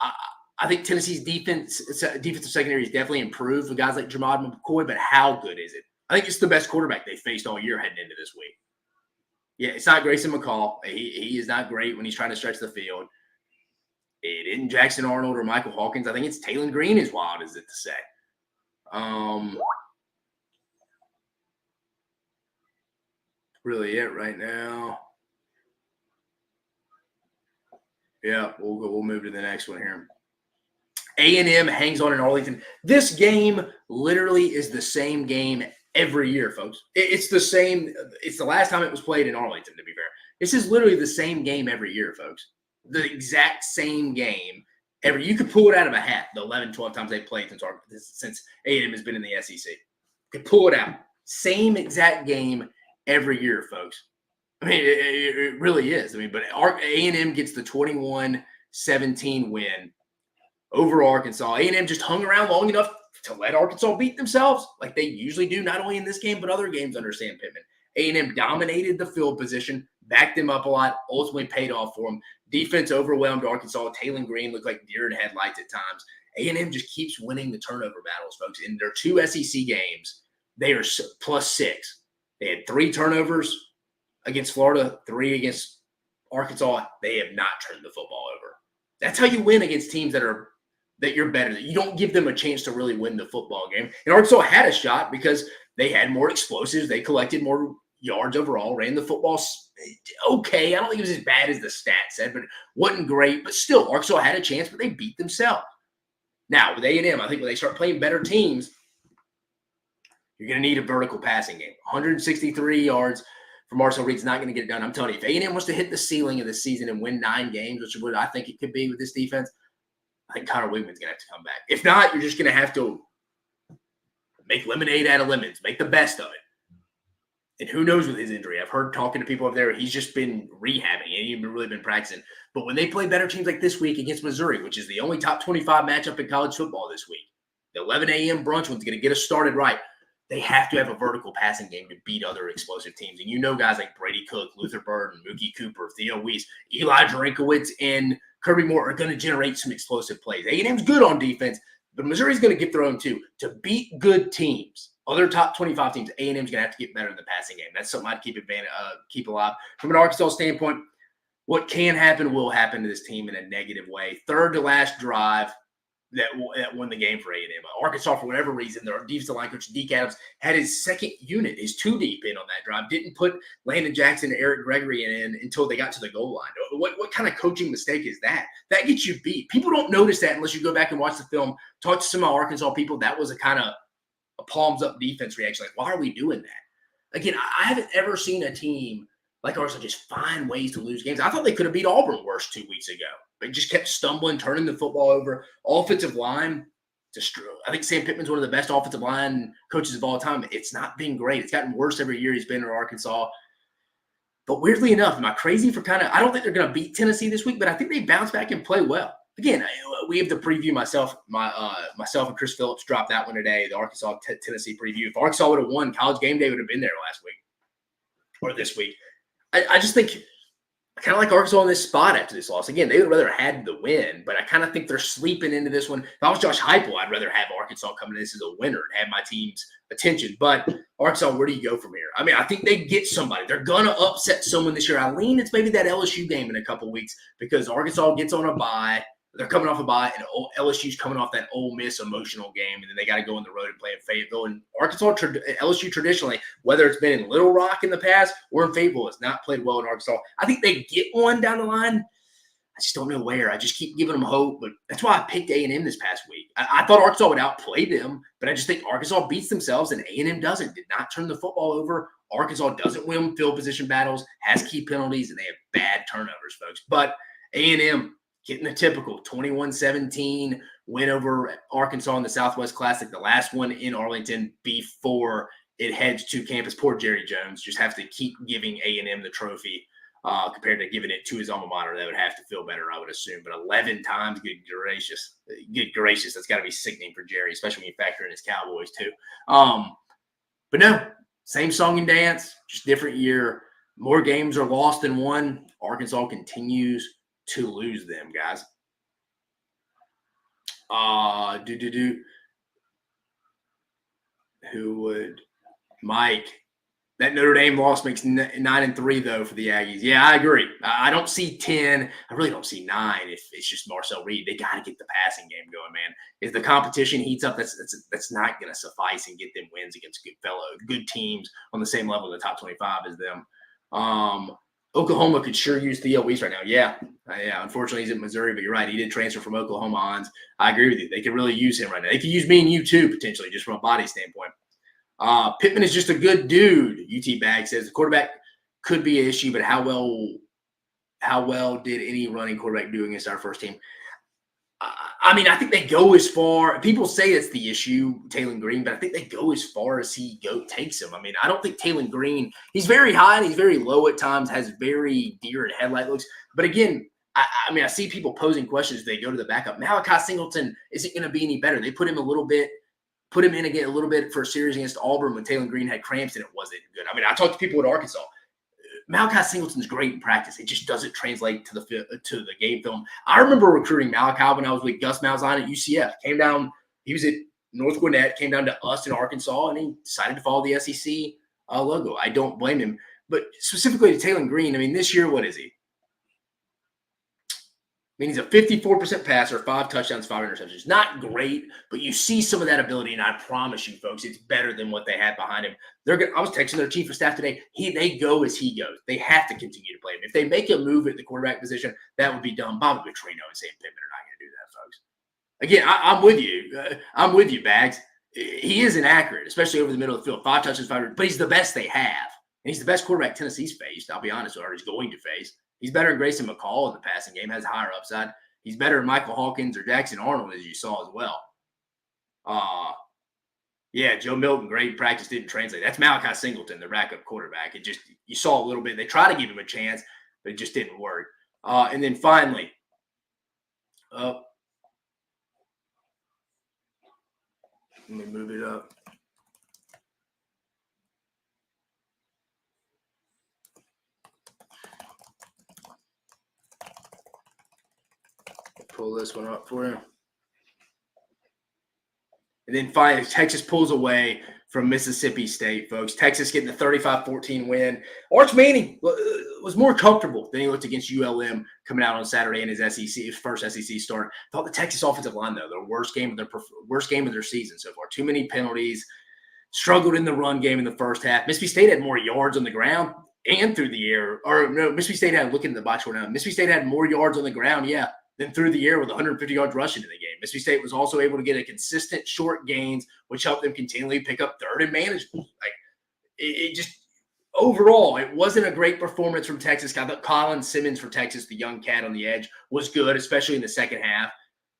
I think Tennessee's defensive secondary has definitely improved with guys like Jermod McCoy. But how good is it? I think it's the best quarterback they faced all year heading into this week. Yeah, it's not Grayson McCall. He is not great when he's trying to stretch the field. It isn't Jackson Arnold or Michael Hawkins. I think it's Talon Green, as wild as it to say. Really it right now. Yeah, we'll move to the next one here. A&M hangs on in Arlington. This game literally is the same game every year, folks. It's the same. It's the last time it was played in Arlington, to be fair. This is literally the same game every year, folks. The exact same game. You could pull it out of a hat, the 11, 12 times they've played since A&M has been in the SEC. You could pull it out. Same exact game every year, folks. I mean, it really is. I mean, but A&M gets the 21-17 win over Arkansas. A&M just hung around long enough to let Arkansas beat themselves like they usually do, not only in this game but other games under Sam Pittman. A&M dominated the field position, backed them up a lot, ultimately paid off for them. Defense overwhelmed Arkansas. Talon Green looked like deer in headlights at times. A&M just keeps winning the turnover battles, folks. In their 2 SEC games, they are +6. They had 3 turnovers against Florida, 3 against Arkansas. They have not turned the football over. That's how you win against teams that you're better than. You don't give them a chance to really win the football game. And Arkansas had a shot because they had more explosives. They collected more yards overall, ran the football okay. I don't think it was as bad as the stat said, but wasn't great. But still, Arkansas had a chance, but they beat themselves. Now, with A&M, I think when they start playing better teams, you're going to need a vertical passing game. 163 yards from Marcel Reed's not going to get it done. I'm telling you, if A&M wants to hit the ceiling of the season and win 9 games, which is what I think it could be with this defense, I think Connor Wigman's going to have to come back. If not, you're just going to have to make lemonade out of lemons, make the best of it. And who knows with his injury? I've heard talking to people up there, he's just been rehabbing. He ain't even really been practicing. But when they play better teams like this week against Missouri, which is the only top 25 matchup in college football this week, the 11 a.m. brunch one's going to get us started right. They have to have a vertical passing game to beat other explosive teams. And you know guys like Brady Cook, Luther Burden, Mookie Cooper, Theo Weiss, Eli Drinkwitz, and Kirby Moore are going to generate some explosive plays. A&M's good on defense, but Missouri's going to get their own too. To beat good teams, other top 25 teams, A&M's going to have to get better in the passing game. That's something I'd keep alive. From an Arkansas standpoint, what can happen will happen to this team in a negative way. Third to last drive that won the game for A&M. Arkansas, for whatever reason, their defensive line coach, Deke Adams, had his second unit, his 2 deep in on that drive, didn't put Landon Jackson and Eric Gregory in until they got to the goal line. What kind of coaching mistake is that? That gets you beat. People don't notice that unless you go back and watch the film, talk to some of Arkansas people. That was a kind of a palms-up defense reaction. Like, why are we doing that? Again, I haven't ever seen a team like Arkansas just find ways to lose games. I thought they could have beat Auburn worse 2 weeks ago. They just kept stumbling, turning the football over. Offensive line, I think Sam Pittman's one of the best offensive line coaches of all time. It's not been great. It's gotten worse every year he's been in Arkansas. But weirdly enough, am I crazy for I don't think they're going to beat Tennessee this week, but I think they bounce back and play well. Again, we have the preview myself and Chris Phillips dropped that one today, the Arkansas Tennessee preview. If Arkansas would have won, College Game Day would have been there last week or this week. I just think I kind of like Arkansas in this spot after this loss. Again, they would rather had the win, but I kind of think they're sleeping into this one. If I was Josh Heupel, I'd rather have Arkansas come into this as a winner and have my team's attention. But Arkansas, where do you go from here? I mean, I think they get somebody. They're going to upset someone this year. I lean it's maybe that LSU game in a couple of weeks because Arkansas gets on a bye. They're coming off a bye, and LSU's coming off that Ole Miss emotional game, and then they got to go on the road and play in Fayetteville. And LSU traditionally, whether it's been in Little Rock in the past or in Fayetteville, has not played well in Arkansas. I think they get one down the line. I just don't know where. I just keep giving them hope, but that's why I picked A&M this past week. I thought Arkansas would outplay them, but I just think Arkansas beats themselves, and A&M doesn't. Did not turn the football over. Arkansas doesn't win field position battles, has key penalties, and they have bad turnovers, folks. But A&M getting the typical 21-17 win over Arkansas in the Southwest Classic, the last one in Arlington before it heads to campus. Poor Jerry Jones just have to keep giving A&M the trophy compared to giving it to his alma mater. That would have to feel better, I would assume. But 11 times, good gracious, that's got to be sickening for Jerry, especially when you factor in his Cowboys too. But no, same song and dance, just different year. More games are lost than won. Arkansas continues to lose them, guys. Who would Mike? That Notre Dame loss makes 9-3 though for the Aggies. Yeah, I agree. I don't see 10. I really don't see 9. If it's just Marcel Reed, they got to get the passing game going, man. If the competition heats up, that's not going to suffice and get them wins against good teams on the same level in the top 25 as them. Oklahoma could sure use Theo Weiss right now. Yeah. Unfortunately, he's at Missouri, but you're right. He did transfer from Oklahoma on. I agree with you. They could really use him right now. They could use me and you too, potentially, just from a body standpoint. Pittman is just a good dude. UT Bag says the quarterback could be an issue, but how well did any running quarterback do against our first team? I mean, I think they go as far. People say it's the issue, Taylon Green, but I think they go as far as he takes him. I mean, I don't think Taylon Green, he's very high and he's very low at times, has very deer in headlight looks. But again, I mean, I see people posing questions as they go to the backup. Malachi Singleton isn't going to be any better. They put him in again a little bit for a series against Auburn when Taylon Green had cramps and it wasn't good. I mean, I talked to people at Arkansas. Malachi Singleton's great in practice. It just doesn't translate to the game film. I remember recruiting Malachi when I was with Gus Malzahn at UCF. Came down, he was at North Gwinnett, came down to us in Arkansas, and he decided to follow the SEC logo. I don't blame him. But specifically to Taylon Green, I mean, this year, what is he? mean, he's a 54% passer, 5 touchdowns, 5 interceptions. Not great, but you see some of that ability, and I promise you, folks, it's better than what they had behind him. I was texting their chief of staff today. They go as he goes. They have to continue to play him. If they make a move at the quarterback position, that would be dumb. Bobby Petrino and Sam Pittman are not going to do that, folks. Again, I'm with you. I'm with you, Bags. He is inaccurate, especially over the middle of the field. 5 touchdowns, 5, but he's the best they have. And he's the best quarterback Tennessee's faced, I'll be honest, or he's going to face. He's better than Grayson McCall in the passing game, has higher upside. He's better than Michael Hawkins or Jackson Arnold, as you saw as well. Yeah, Joe Milton, great practice, didn't translate. That's Malachi Singleton, the backup quarterback. It just, you saw a little bit. They tried to give him a chance, but it just didn't work. And then finally, let me move it up. Pull this one up for you. And then finally, Texas pulls away from Mississippi State, folks. Texas getting the 35-14 win. Arch Manning was more comfortable than he looked against ULM coming out on Saturday in his first SEC start. Thought the Texas offensive line, though, their worst game of their season so far. Too many penalties. Struggled in the run game in the first half. Mississippi State had more yards on the ground and through the air. Or no, Mississippi State had, looking at the box score now, Mississippi State had more yards on the ground, than through the air with 150 yards rushing in the game. Mississippi State was also able to get a consistent short gains, which helped them continually pick up third and manageable. Like it just overall, it wasn't a great performance from Texas. I thought Colin Simmons for Texas, the young cat on the edge, was good, especially in the second half.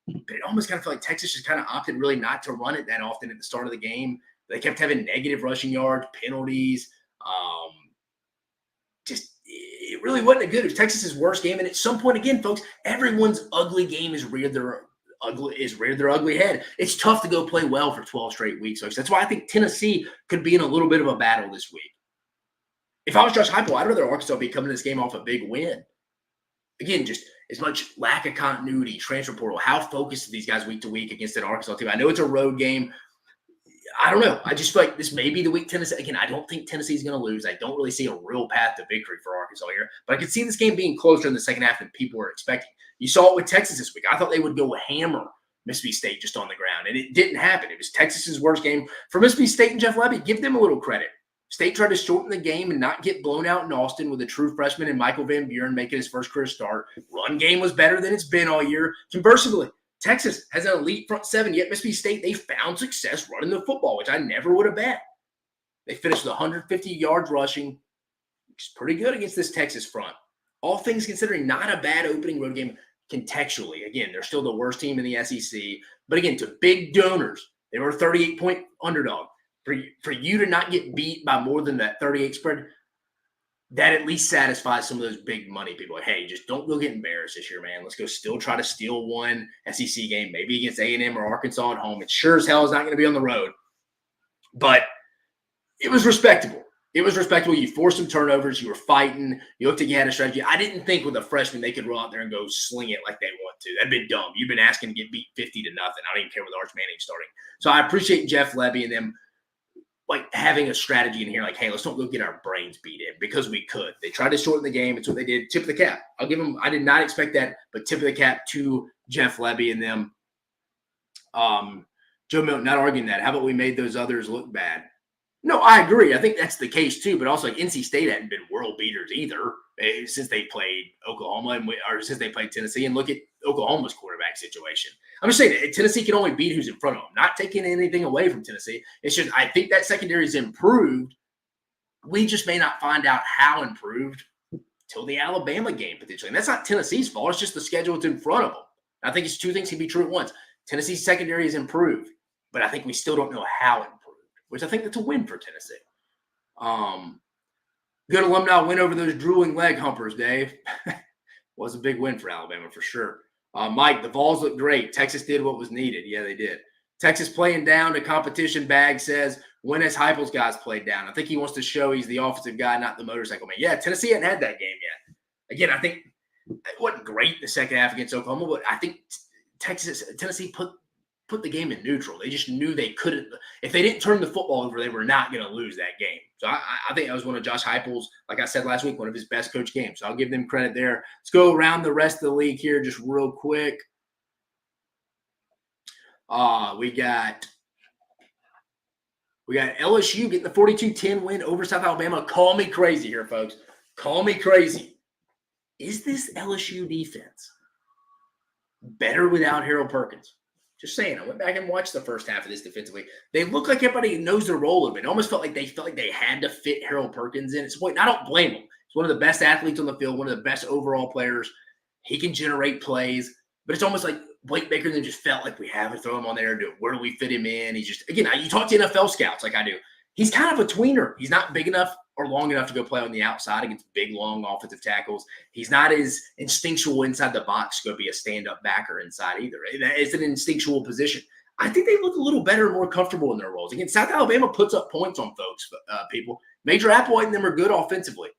But it almost kind of felt like Texas just kind of opted really not to run it that often at the start of the game. They kept having negative rushing yards, penalties. It really wasn't a good. It was Texas's worst game. And at some point, again, folks, everyone's ugly game is reared their ugly head. It's tough to go play well for 12 straight weeks, folks. That's why I think Tennessee could be in a little bit of a battle this week. If I was Josh Heupel, I'd rather Arkansas be coming to this game off a big win. Again, just as much lack of continuity, transfer portal, how focused are these guys week to week against an Arkansas team? I know it's a road game. I don't know. I just feel like this may be the week Tennessee. Again, I don't think Tennessee's going to lose. I don't really see a real path to victory for Arkansas here. But I could see this game being closer in the second half than people were expecting. You saw it with Texas this week. I thought they would go hammer Mississippi State just on the ground, and it didn't happen. It was Texas's worst game. For Mississippi State and Jeff Lebby, give them a little credit. State tried to shorten the game and not get blown out in Austin with a true freshman and Michael Van Buren making his first career start. Run game was better than it's been all year. Conversely, Texas has an elite front seven, yet Mississippi State, they found success running the football, which I never would have bet. They finished with 150 yards rushing, which is pretty good against this Texas front. All things considering, not a bad opening road game contextually. Again, they're still the worst team in the SEC. But again, to big donors, they were a 38-point underdog. For you to not get beat by more than that 38 spread, that at least satisfies some of those big money people. Like, hey, just don't go get embarrassed this year, man. Let's go still try to steal one SEC game, maybe against A&M or Arkansas at home. It sure as hell is not going to be on the road. But it was respectable. It was respectable. You forced some turnovers. You were fighting. You looked like you had a strategy. I didn't think with a freshman they could roll out there and go sling it like they want to. That'd been dumb. You've been asking to get beat 50-0. I don't even care with Arch Manning starting. So I appreciate Jeff Lebby and them like having a strategy in here, like, hey, let's don't go get our brains beat in because we could. They tried to shorten the game. It's what they did. Tip of the cap. I'll give them. I did not expect that, but tip of the cap to Jeff Lebby and them. Joe Milton, not arguing that. How about we made those others look bad? No, I agree. I think that's the case too. But also, like NC State hadn't been world beaters either since they played Oklahoma or since they played Tennessee. And look at Oklahoma's quarterback situation. I'm just saying that Tennessee can only beat who's in front of them. Not taking anything away from Tennessee. It's just I think that secondary is improved. We just may not find out how improved till the Alabama game potentially. And that's not Tennessee's fault. It's just the schedule that's in front of them. I think it's two things can be true at once. Tennessee's secondary is improved, but I think we still don't know how improved, which I think that's a win for Tennessee. Good alumni win over those drooling leg humpers, Dave. Was a big win for Alabama for sure. Mike, the Vols look great. Texas did what was needed. Yeah, they did. Texas playing down to competition, Bag says, when has Heupel's guys played down? I think he wants to show he's the offensive guy, not the motorcycle man. Yeah, Tennessee hadn't had that game yet. Again, I think it wasn't great the second half against Oklahoma, but I think Tennessee put put the game in neutral. They just knew they couldn't. If they didn't turn the football over, they were not going to lose that game. So I think that was one of Josh Heupel's, like I said last week, one of his best coach games. So I'll give them credit there. Let's go around the rest of the league here just real quick. We got LSU getting the 42-10 win over South Alabama. Call me crazy here, folks. Call me crazy. Is this LSU defense better without Harold Perkins? Just saying. I went back and watched the first half of this defensively. They look like everybody knows their role a little bit. It almost felt like they had to fit Harold Perkins in. It's point. I don't blame him. He's one of the best athletes on the field, one of the best overall players. He can generate plays, but it's almost like Blake Baker then just felt like we have to throw him on there. Where do we fit him in? He's just, again, you talk to NFL scouts like I do. He's kind of a tweener. He's not big enough or long enough to go play on the outside against big, long offensive tackles. He's not as instinctual inside the box to go be a stand-up backer inside either. It's an instinctual position. I think they look a little better and more comfortable in their roles. Again, South Alabama puts up points on folks, people. Major Applewhite and them are good offensively.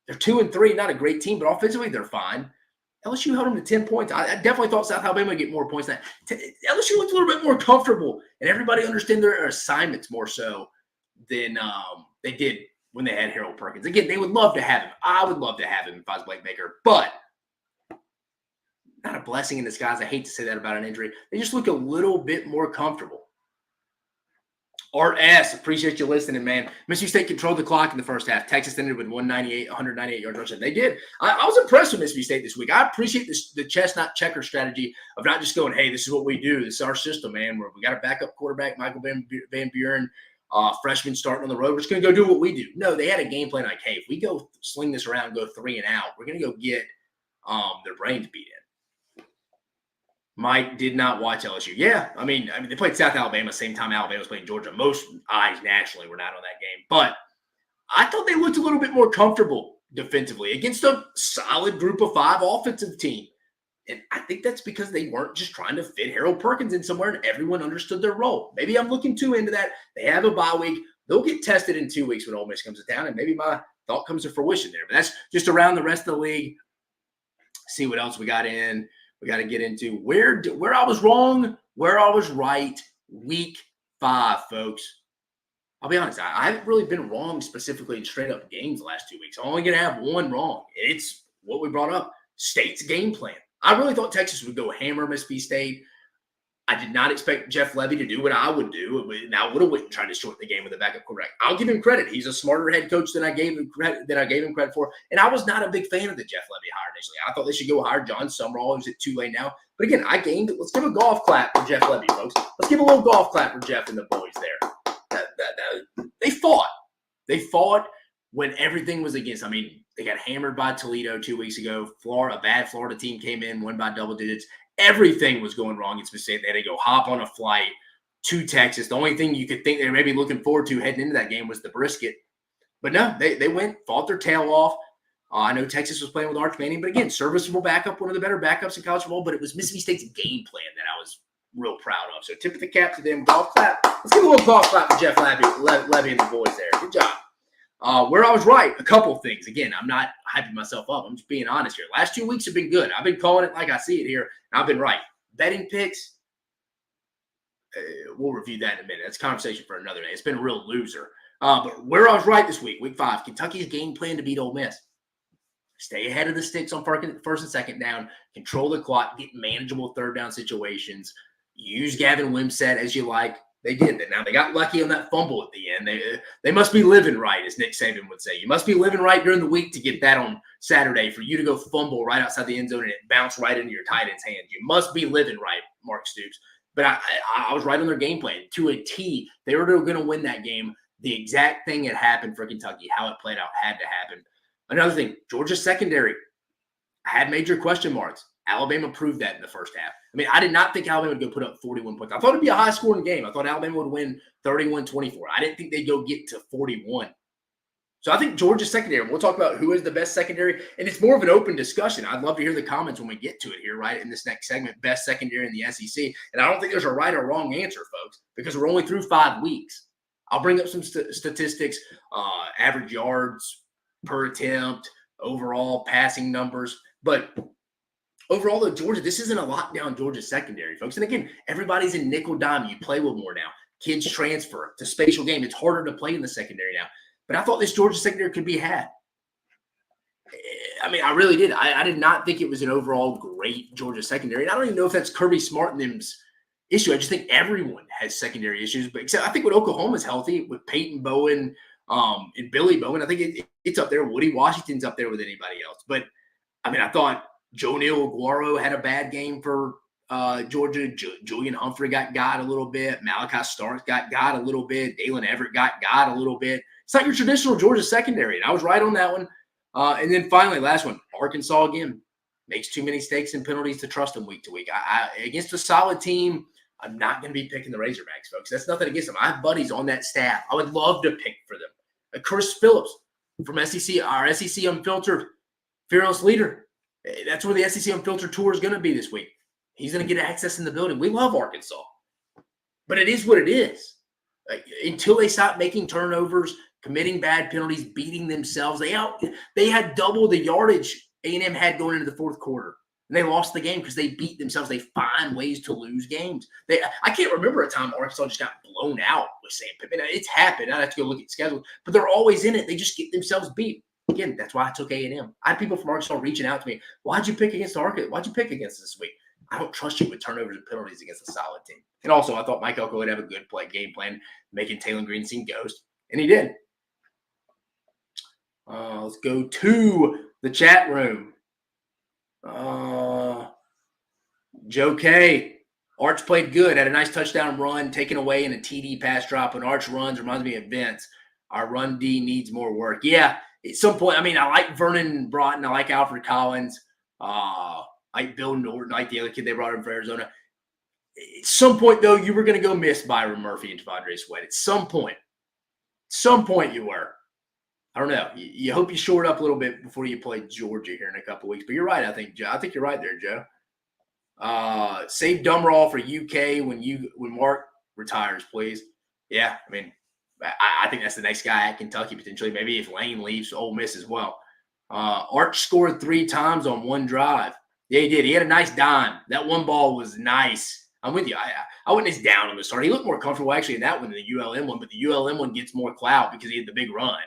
They're 2-3, not a great team, but offensively they're fine. LSU held them to 10 points. I definitely thought South Alabama would get more points than that. LSU looked a little bit more comfortable, and everybody understood their assignments more so than they did when they had Harold Perkins. Again, they would love to have him. I would love to have him if I was Blake Baker, but not a blessing in disguise. I hate to say that about an injury. They just look a little bit more comfortable. Art S, appreciate you listening, man. Mississippi State controlled the clock in the first half. Texas ended with 198 yards rushing. They did. I was impressed with Mississippi State this week. I appreciate the chestnut checker strategy of not just going, hey, this is what we do. This is our system, man. We got a backup quarterback, Michael Van Buren, freshman starting on the road. We're just going to go do what we do. No, they had a game plan like, hey, if we go sling this around, go 3 and out, we're going to go get their brains beat in. Mike did not watch LSU. Yeah, I mean, they played South Alabama same time Alabama was playing Georgia. Most eyes nationally were not on that game. But I thought they looked a little bit more comfortable defensively against a solid group of 5 offensive team. And I think that's because they weren't just trying to fit Harold Perkins in somewhere and everyone understood their role. Maybe I'm looking too into that. They have a bye week. They'll get tested in 2 weeks when Ole Miss comes to town, and maybe my thought comes to fruition there. But that's just around the rest of the league. See what else we got in. We got to get into where I was wrong, where I was right. Week 5, folks. I'll be honest. I haven't really been wrong specifically in straight up games the last 2 weeks. I'm only going to have one wrong. It's what we brought up. State's game plan. I really thought Texas would go hammer Mississippi State. I did not expect Jeff Levy to do what I would do. And I would have went and tried to short the game with a backup quarterback. I'll give him credit. He's a smarter head coach than I gave him credit for. And I was not a big fan of the Jeff Levy hire initially. I thought they should go hire John Summerall, who's at Tulane now. But again, let's give a golf clap for Jeff Levy, folks. Let's give a little golf clap for Jeff and the boys there. They fought. They fought when everything was against. I mean, they got hammered by Toledo 2 weeks ago. A bad Florida team came in, won by double digits. Everything was going wrong in Mississippi State. They had to go hop on a flight to Texas. The only thing you could think they were maybe looking forward to heading into that game was the brisket. But no, they went, fought their tail off. I know Texas was playing with Arch Manning, but again, serviceable backup, one of the better backups in college football. But it was Mississippi State's game plan that I was real proud of. So tip of the cap to them. Golf clap. Let's give a little golf clap for Jeff Levy and the boys there. Good job. Where I was right, a couple things. Again, I'm not hyping myself up. I'm just being honest here. Last 2 weeks have been good. I've been calling it like I see it here. And I've been right. Betting picks, we'll review that in a minute. That's a conversation for another day. It's been a real loser. But where I was right this week, week 5, Kentucky's game plan to beat Ole Miss. Stay ahead of the sticks on first and second down. Control the clock. Get manageable third down situations. Use Gavin Wimsatt as you like. They did that. Now, they got lucky on that fumble at the end. They must be living right, as Nick Saban would say. You must be living right during the week to get that on Saturday for you to go fumble right outside the end zone and it bounce right into your tight end's hand. You must be living right, Mark Stoops. But I was right on their game plan. To a T, they were going to win that game. The exact thing had happened for Kentucky. How it played out had to happen. Another thing, Georgia's secondary had major question marks. Alabama proved that in the first half. I mean, I did not think Alabama would go put up 41 points. I thought it'd be a high-scoring game. I thought Alabama would win 31-24. I didn't think they'd go get to 41. So I think Georgia's secondary, we'll talk about who is the best secondary, and it's more of an open discussion. I'd love to hear the comments when we get to it here, right, in this next segment, best secondary in the SEC. And I don't think there's a right or wrong answer, folks, because we're only through 5 weeks. I'll bring up some statistics, average yards per attempt, overall passing numbers, but overall, though, Georgia, this isn't a lockdown Georgia secondary, folks. And again, everybody's in nickel dime. You play with more now. Kids transfer to spatial game. It's harder to play in the secondary now. But I thought this Georgia secondary could be had. I mean, I really did. I did not think it was an overall great Georgia secondary. And I don't even know if that's Kirby Smart and them's issue. I just think everyone has secondary issues. But except I think when Oklahoma's healthy, with Peyton Bowen and Billy Bowen, I think it's up there. Woody Washington's up there with anybody else. But, I mean, I thought Joe Neal Aguero had a bad game for Georgia. Julian Humphrey got a little bit. Malachi Starks got a little bit. Dalen Everett got a little bit. It's not your traditional Georgia secondary. And I was right on that one. And then finally, last one, Arkansas again makes too many mistakes and penalties to trust them week to week. Against a solid team, I'm not going to be picking the Razorbacks, folks. That's nothing against them. I have buddies on that staff. I would love to pick for them. Chris Phillips from SEC, our SEC Unfiltered Fearless Leader. That's where the SEC Unfiltered tour is going to be this week. He's going to get access in the building. We love Arkansas. But it is what it is. Until they stop making turnovers, committing bad penalties, beating themselves. They had double the yardage A&M had going into the fourth quarter. And they lost the game because they beat themselves. They find ways to lose games. I can't remember a time Arkansas just got blown out with Sam Pittman. It's happened. I'd have to go look at the schedule. But they're always in it. They just get themselves beat. Again, that's why I took A&M. I had people from Arkansas reaching out to me. Why'd you pick against Arkansas? Why'd you pick against this week? I don't trust you with turnovers and penalties against a solid team. And also, I thought Mike Elko would have a good game plan, making Taylor Green seem ghost. And he did. Let's go to the chat room. Joe K. Arch played good. Had a nice touchdown run, taken away in a TD pass drop. When Arch runs, reminds me of Vince. Our run D needs more work. Yeah, at some point, I mean, I like Vernon Broughton. I like Alfred Collins. I like Bill Norton. I like the other kid they brought in for Arizona. At some point, though, you were going to go miss Byron Murphy and Devondre Sweat. At some point you were. I don't know. You hope you shore it up a little bit before you play Georgia here in a couple weeks. But you're right, I think, Joe. I think you're right there, Joe. Save Dummerall for UK when Mark retires, please. Yeah, I mean, I think that's the next guy at Kentucky potentially. Maybe if Lane leaves, Ole Miss as well. Arch scored 3 times on one drive. Yeah, he did. He had a nice dime. That one ball was nice. I'm with you. I wasn't as down on the start. He looked more comfortable actually in that one than the ULM one, but the ULM one gets more clout because he had the big run.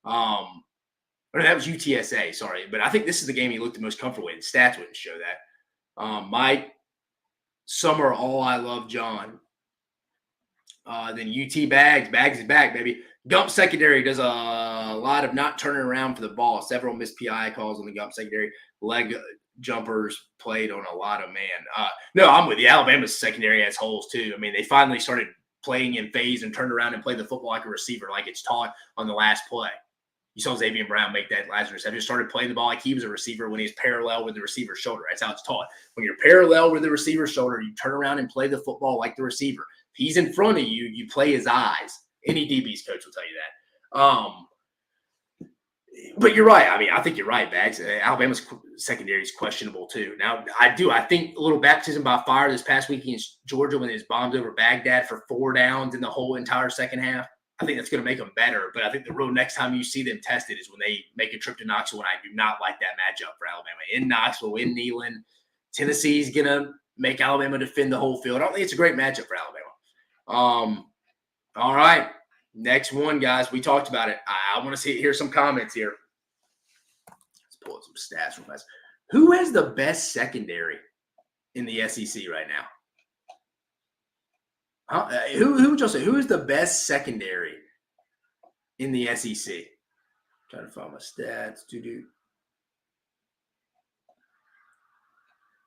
Or that was UTSA, sorry. But I think this is the game he looked the most comfortable in. Stats wouldn't show that. Mike, Summer, all I love, John. Then UT Bags. Bags is back, baby. Gump secondary does a lot of not turning around for the ball. Several missed PI calls on the Gump secondary. Leg jumpers played on a lot of man. No, I'm with you. Alabama's secondary has holes too. I mean, they finally started playing in phase and turned around and played the football like a receiver, like it's taught on the last play. You saw Xavier Brown make that last reception. Started playing the ball like he was a receiver when he was parallel with the receiver's shoulder. That's how it's taught. When you're parallel with the receiver's shoulder, you turn around and play the football like the receiver. If he's in front of you, you play his eyes. Any DB's coach will tell you that. But you're right. I mean, I think you're right, Bags. Alabama's secondary is questionable too. Now, I think a little baptism by fire this past week against Georgia when his bombs over Baghdad for 4 downs in the whole entire second half. I think that's going to make them better. But I think the real next time you see them tested is when they make a trip to Knoxville, and I do not like that matchup for Alabama. In Knoxville, in Neyland, Tennessee's going to make Alabama defend the whole field. I don't think it's a great matchup for Alabama. All right. Next one, guys. We talked about it. I want to hear some comments here. Let's pull up some stats real fast. Who has the best secondary in the SEC right now? Who would you say? Who is the best secondary in the SEC? Trying to find my stats. I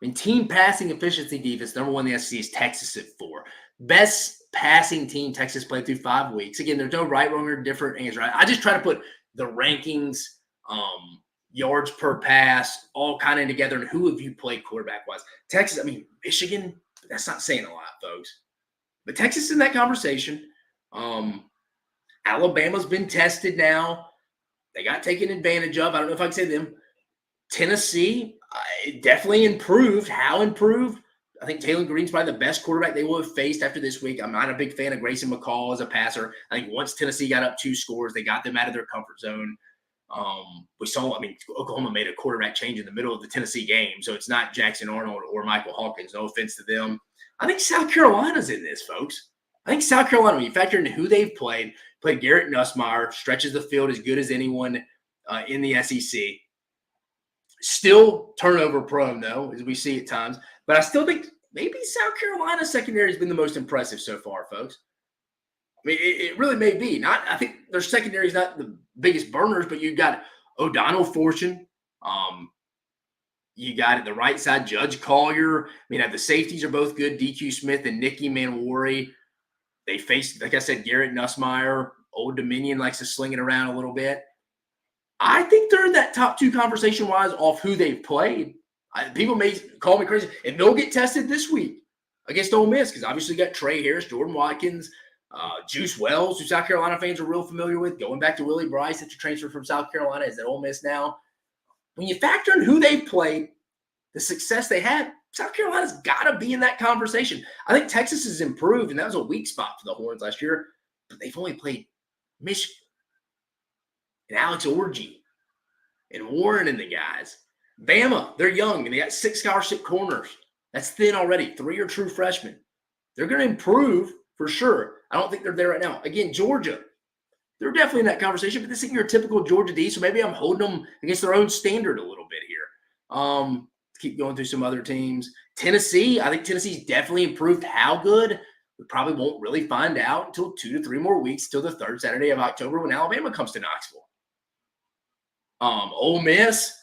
mean, team passing efficiency defense, number 1 in the SEC is Texas at 4. Best passing team Texas played through 5 weeks. Again, there's no right, wrong, or different answer. I just try to put the rankings, yards per pass, all kind of together, and who have you played quarterback-wise? Texas, I mean, Michigan, that's not saying a lot, folks. But Texas is in that conversation. Alabama's been tested now. They got taken advantage of. I don't know if I can say them. Tennessee definitely improved. How improved? I think Taylor Green's probably the best quarterback they will have faced after this week. I'm not a big fan of Grayson McCall as a passer. I think once Tennessee got up 2 scores, they got them out of their comfort zone. We saw, Oklahoma made a quarterback change in the middle of the Tennessee game, so it's not Jackson Arnold or Michael Hawkins. No offense to them. I think South Carolina's in this, folks. I think South Carolina, when you factor in who they've played Garrett Nussmeier, stretches the field as good as anyone in the SEC. Still turnover prone, though, as we see at times. But I still think maybe South Carolina's secondary has been the most impressive so far, folks. I mean, it really may be. I think their secondary is not the biggest burners, but you've got O'Donnell Fortune. You got at the right side, Judge Collier. The safeties are both good, DQ Smith and Nicky Manwari. They faced, like I said, Garrett Nussmeier. Old Dominion likes to sling it around a little bit. I think they're in that top two conversation-wise off who they've played. People may call me crazy, and they'll get tested this week against Ole Miss because obviously you got Trey Harris, Jordan Watkins, Juice Wells, who South Carolina fans are real familiar with, going back to Willie Bryce after transfer from South Carolina, is at Ole Miss now. When you factor in who they've played, the success they had, South Carolina's got to be in that conversation. I think Texas has improved, and that was a weak spot for the Horns last year, but they've only played Michigan and Alex Orji and Warren and the guys. Bama, they're young, and they got 6 scholarship corners. That's thin already. 3 are true freshmen. They're going to improve for sure. I don't think they're there right now. Again, Georgia, they're definitely in that conversation, but this isn't your typical Georgia D, so maybe I'm holding them against their own standard a little bit here. Keep going through some other teams. Tennessee, I think Tennessee's definitely improved. How good? We probably won't really find out until 2 to 3 more weeks, till the 3rd Saturday of October when Alabama comes to Knoxville. Ole Miss,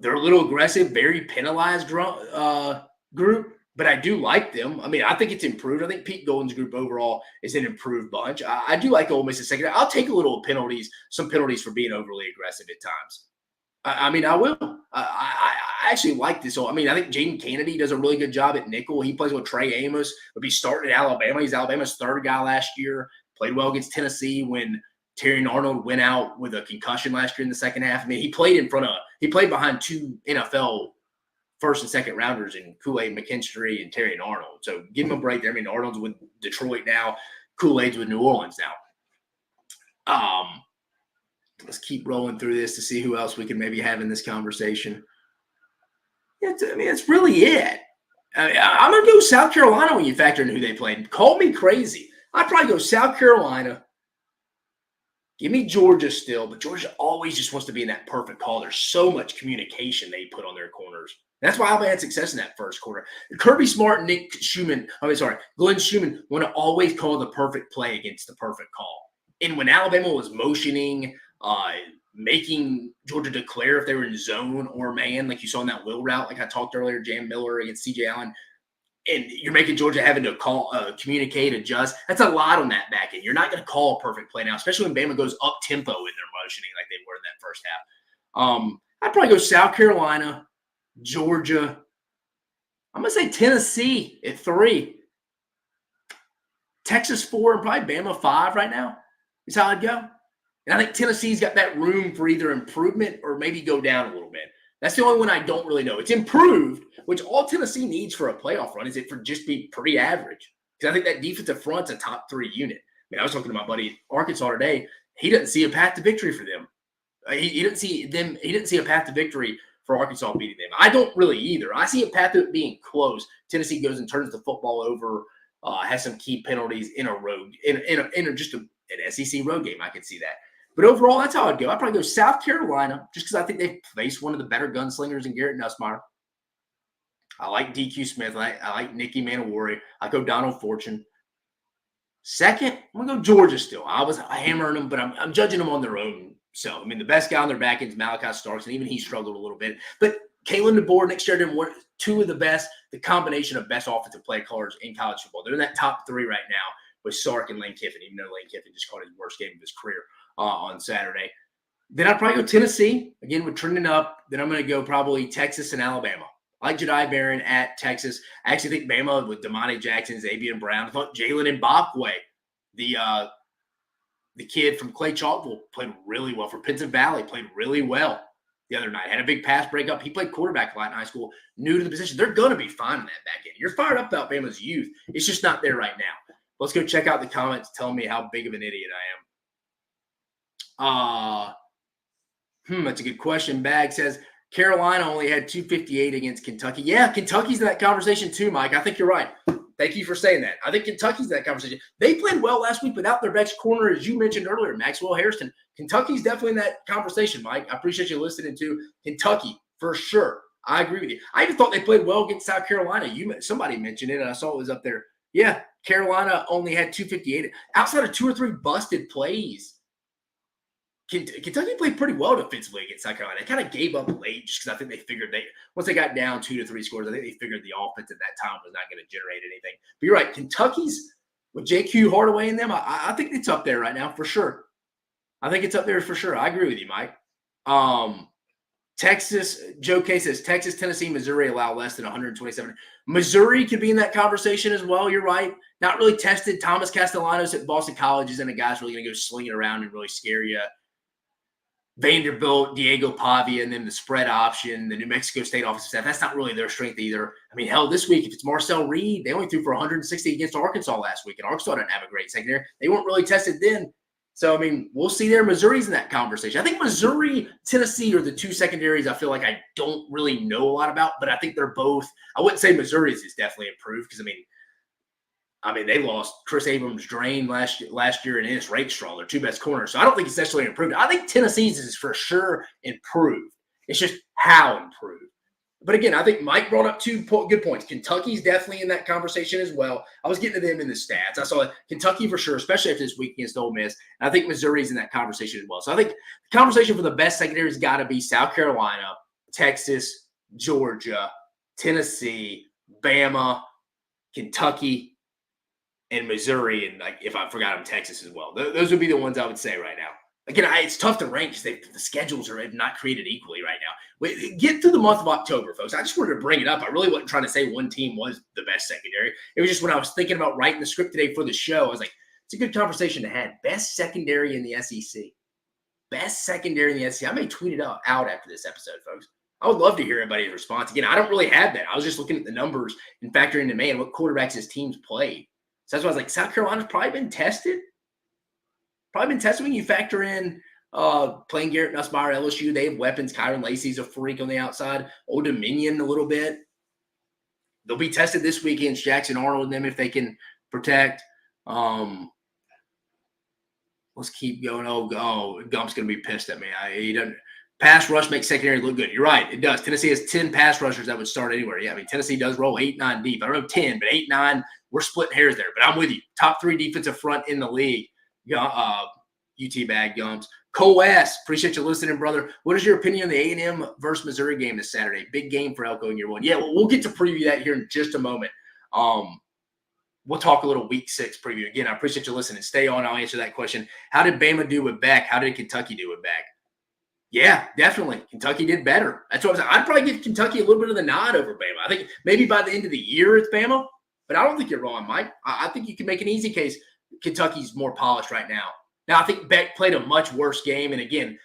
they're a little aggressive, very penalized group, but I do like them. I think it's improved. I think Pete Golden's group overall is an improved bunch. I do like Ole Miss second. I'll take a little some penalties for being overly aggressive at times. I will. I actually like this. I think Jaden Kennedy does a really good job at nickel. He plays with Trey Amos. Would be starting at Alabama. He's Alabama's 3rd guy last year. Played well against Tennessee when Terry Arnold went out with a concussion last year in the second half. He played behind 2 NFL first and second rounders in Kool-Aid McKinstry and Terry Arnold. So give him a break there. Arnold's with Detroit now. Kool-Aid's with New Orleans now. Let's keep rolling through this to see who else we can maybe have in this conversation. That's really it. I'm going to go South Carolina when you factor in who they played. Call me crazy. I'd probably go South Carolina. Give me Georgia still, but Georgia always just wants to be in that perfect call. There's so much communication they put on their corners. That's why Alabama had success in that first quarter. Kirby Smart and Glenn Schumann want to always call the perfect play against the perfect call. And when Alabama was motioning, making Georgia declare if they were in zone or man, like you saw in that wheel route, like I talked earlier, Jam Miller against C.J. Allen, and you're making Georgia having to call, communicate, adjust. That's a lot on that back end. You're not going to call a perfect play now, especially when Bama goes up tempo in their motioning like they were in that first half. I'd probably go South Carolina, Georgia. I'm going to say Tennessee at 3. Texas 4 and probably Bama 5 right now is how I'd go. And I think Tennessee's got that room for either improvement or maybe go down a little bit. That's the only one I don't really know. It's improved, which all Tennessee needs for a playoff run is it for just be pretty average. Because I think that defensive front's a top 3 unit. I was talking to my buddy Arkansas today. He doesn't see a path to victory for them. He didn't see a path to victory for Arkansas beating them. I don't really either. I see a path to it being close. Tennessee goes and turns the football over, has some key penalties in a road, in just an SEC road game. I could see that. But overall, that's how I'd go. I'd probably go South Carolina just because I think they've faced one of the better gunslingers in Garrett Nussmeier. I like DQ Smith. I like Nicky Manwari. I go Donald Fortune. Second, I'm going to go Georgia still. I was hammering them, but I'm judging them on their own. So, the best guy on their back end is Malachi Starks, and even he struggled a little bit. But Kalen DeBoer, Nick Sheridan were 2 of the best, the combination of best offensive play callers in college football. They're in that top 3 right now with Sark and Lane Kiffin, even though Lane Kiffin just caught his worst game of his career on Saturday. Then I'd probably go Tennessee. Again, we're trending up. Then I'm going to go probably Texas and Alabama. I like Jedi Barron at Texas. I actually think Bama with Damani Jackson, Xavier Brown. I thought Jalen Mbakwe, the kid from Clay Chalkville, played really well. For Pinson Valley, played really well the other night. Had a big pass breakup. He played quarterback a lot in high school, new to the position. They're going to be fine in that back end. You're fired up about Bama's youth. It's just not there right now. Let's go check out the comments. Tell me how big of an idiot I am. That's a good question. Bag says Carolina only had 258 against Kentucky. Yeah, Kentucky's in that conversation too, Mike. I think you're right. Thank you for saying that. I think Kentucky's in that conversation. They played well last week without their best corner, as you mentioned earlier, Maxwell Harrison. Kentucky's definitely in that conversation, Mike. I appreciate you listening to Kentucky for sure. I agree with you. I even thought they played well against South Carolina. Somebody mentioned it, and I saw it was up there. Yeah, Carolina only had 258. Outside of 2 or 3 busted plays, Kentucky played pretty well defensively against South Carolina. They kind of gave up late just because I think they figured once they got down 2 to 3 scores, I think they figured the offense at that time was not going to generate anything. But you're right, Kentucky's with JQ Hardaway in them. I think it's up there right now for sure. I think it's up there for sure. I agree with you, Mike. Texas, Joe K says Texas, Tennessee, Missouri allow less than 127. Missouri could be in that conversation as well. You're right. Not really tested. Thomas Castellanos at Boston College isn't a guy's really going to go slinging around and really scare you. Vanderbilt, Diego Pavia, and then the spread option, the New Mexico State offensive staff, that's not really their strength either. I mean, hell, this week, if it's Marcel Reed, they only threw for 160 against Arkansas last week, and Arkansas didn't have a great secondary. They weren't really tested then. So, I mean, we'll see there. Missouri's in that conversation. I think Missouri, Tennessee are the 2 secondaries I feel like I don't really know a lot about, but I think they're both – I wouldn't say Missouri's is definitely improved because, I mean, they lost Chris Abrams-Drain last year and Ennis Rakestraw, their 2 best corners. So I don't think it's necessarily improved. I think Tennessee's is for sure improved. It's just how improved. But again, I think Mike brought up 2 good points. Kentucky's definitely in that conversation as well. I was getting to them in the stats. I saw Kentucky for sure, especially after this week against Ole Miss. And I think Missouri's in that conversation as well. So I think the conversation for the best secondary has got to be South Carolina, Texas, Georgia, Tennessee, Bama, Kentucky, and Missouri, and if I forgot them, Texas as well. Those would be the ones I would say right now. Again, it's tough to rank because the schedules are not created equally right now. Get through the month of October, folks. I just wanted to bring it up. I really wasn't trying to say one team was the best secondary. It was just when I was thinking about writing the script today for the show, I was like, it's a good conversation to have. Best secondary in the SEC. Best secondary in the SEC. I may tweet it out after this episode, folks. I would love to hear everybody's response. Again, I don't really have that. I was just looking at the numbers and factoring in, what quarterbacks his teams played. So that's why I was like, South Carolina's probably been tested. When you factor in playing Garrett Nussmeier, LSU. They have weapons. Kyron Lacey's a freak on the outside. Old Dominion a little bit. They'll be tested this week against Jackson Arnold and them if they can protect. Let's keep going. Gump's going to be pissed at me. He doesn't. Pass rush makes secondary look good. You're right. It does. Tennessee has 10 pass rushers that would start anywhere. Yeah, Tennessee does roll 8-9 deep. I don't know 10, but 8-9, we're splitting hairs there. But I'm with you. Top 3 defensive front in the league. UT Bag Gumps. Cole S., appreciate you listening, brother. What is your opinion on the A&M versus Missouri game this Saturday? Big game for Elko in year 1. Yeah, we'll get to preview that here in just a moment. We'll talk a little week 6 preview. Again, I appreciate you listening. Stay on. I'll answer that question. How did Bama do with Beck? How did Kentucky do with Beck? Yeah, definitely. Kentucky did better. That's what I'm saying. I'd probably give Kentucky a little bit of the nod over Bama. I think maybe by the end of the year it's Bama, but I don't think you're wrong, Mike. I think you can make an easy case. Kentucky's more polished right now. Now, I think Beck played a much worse game. And again,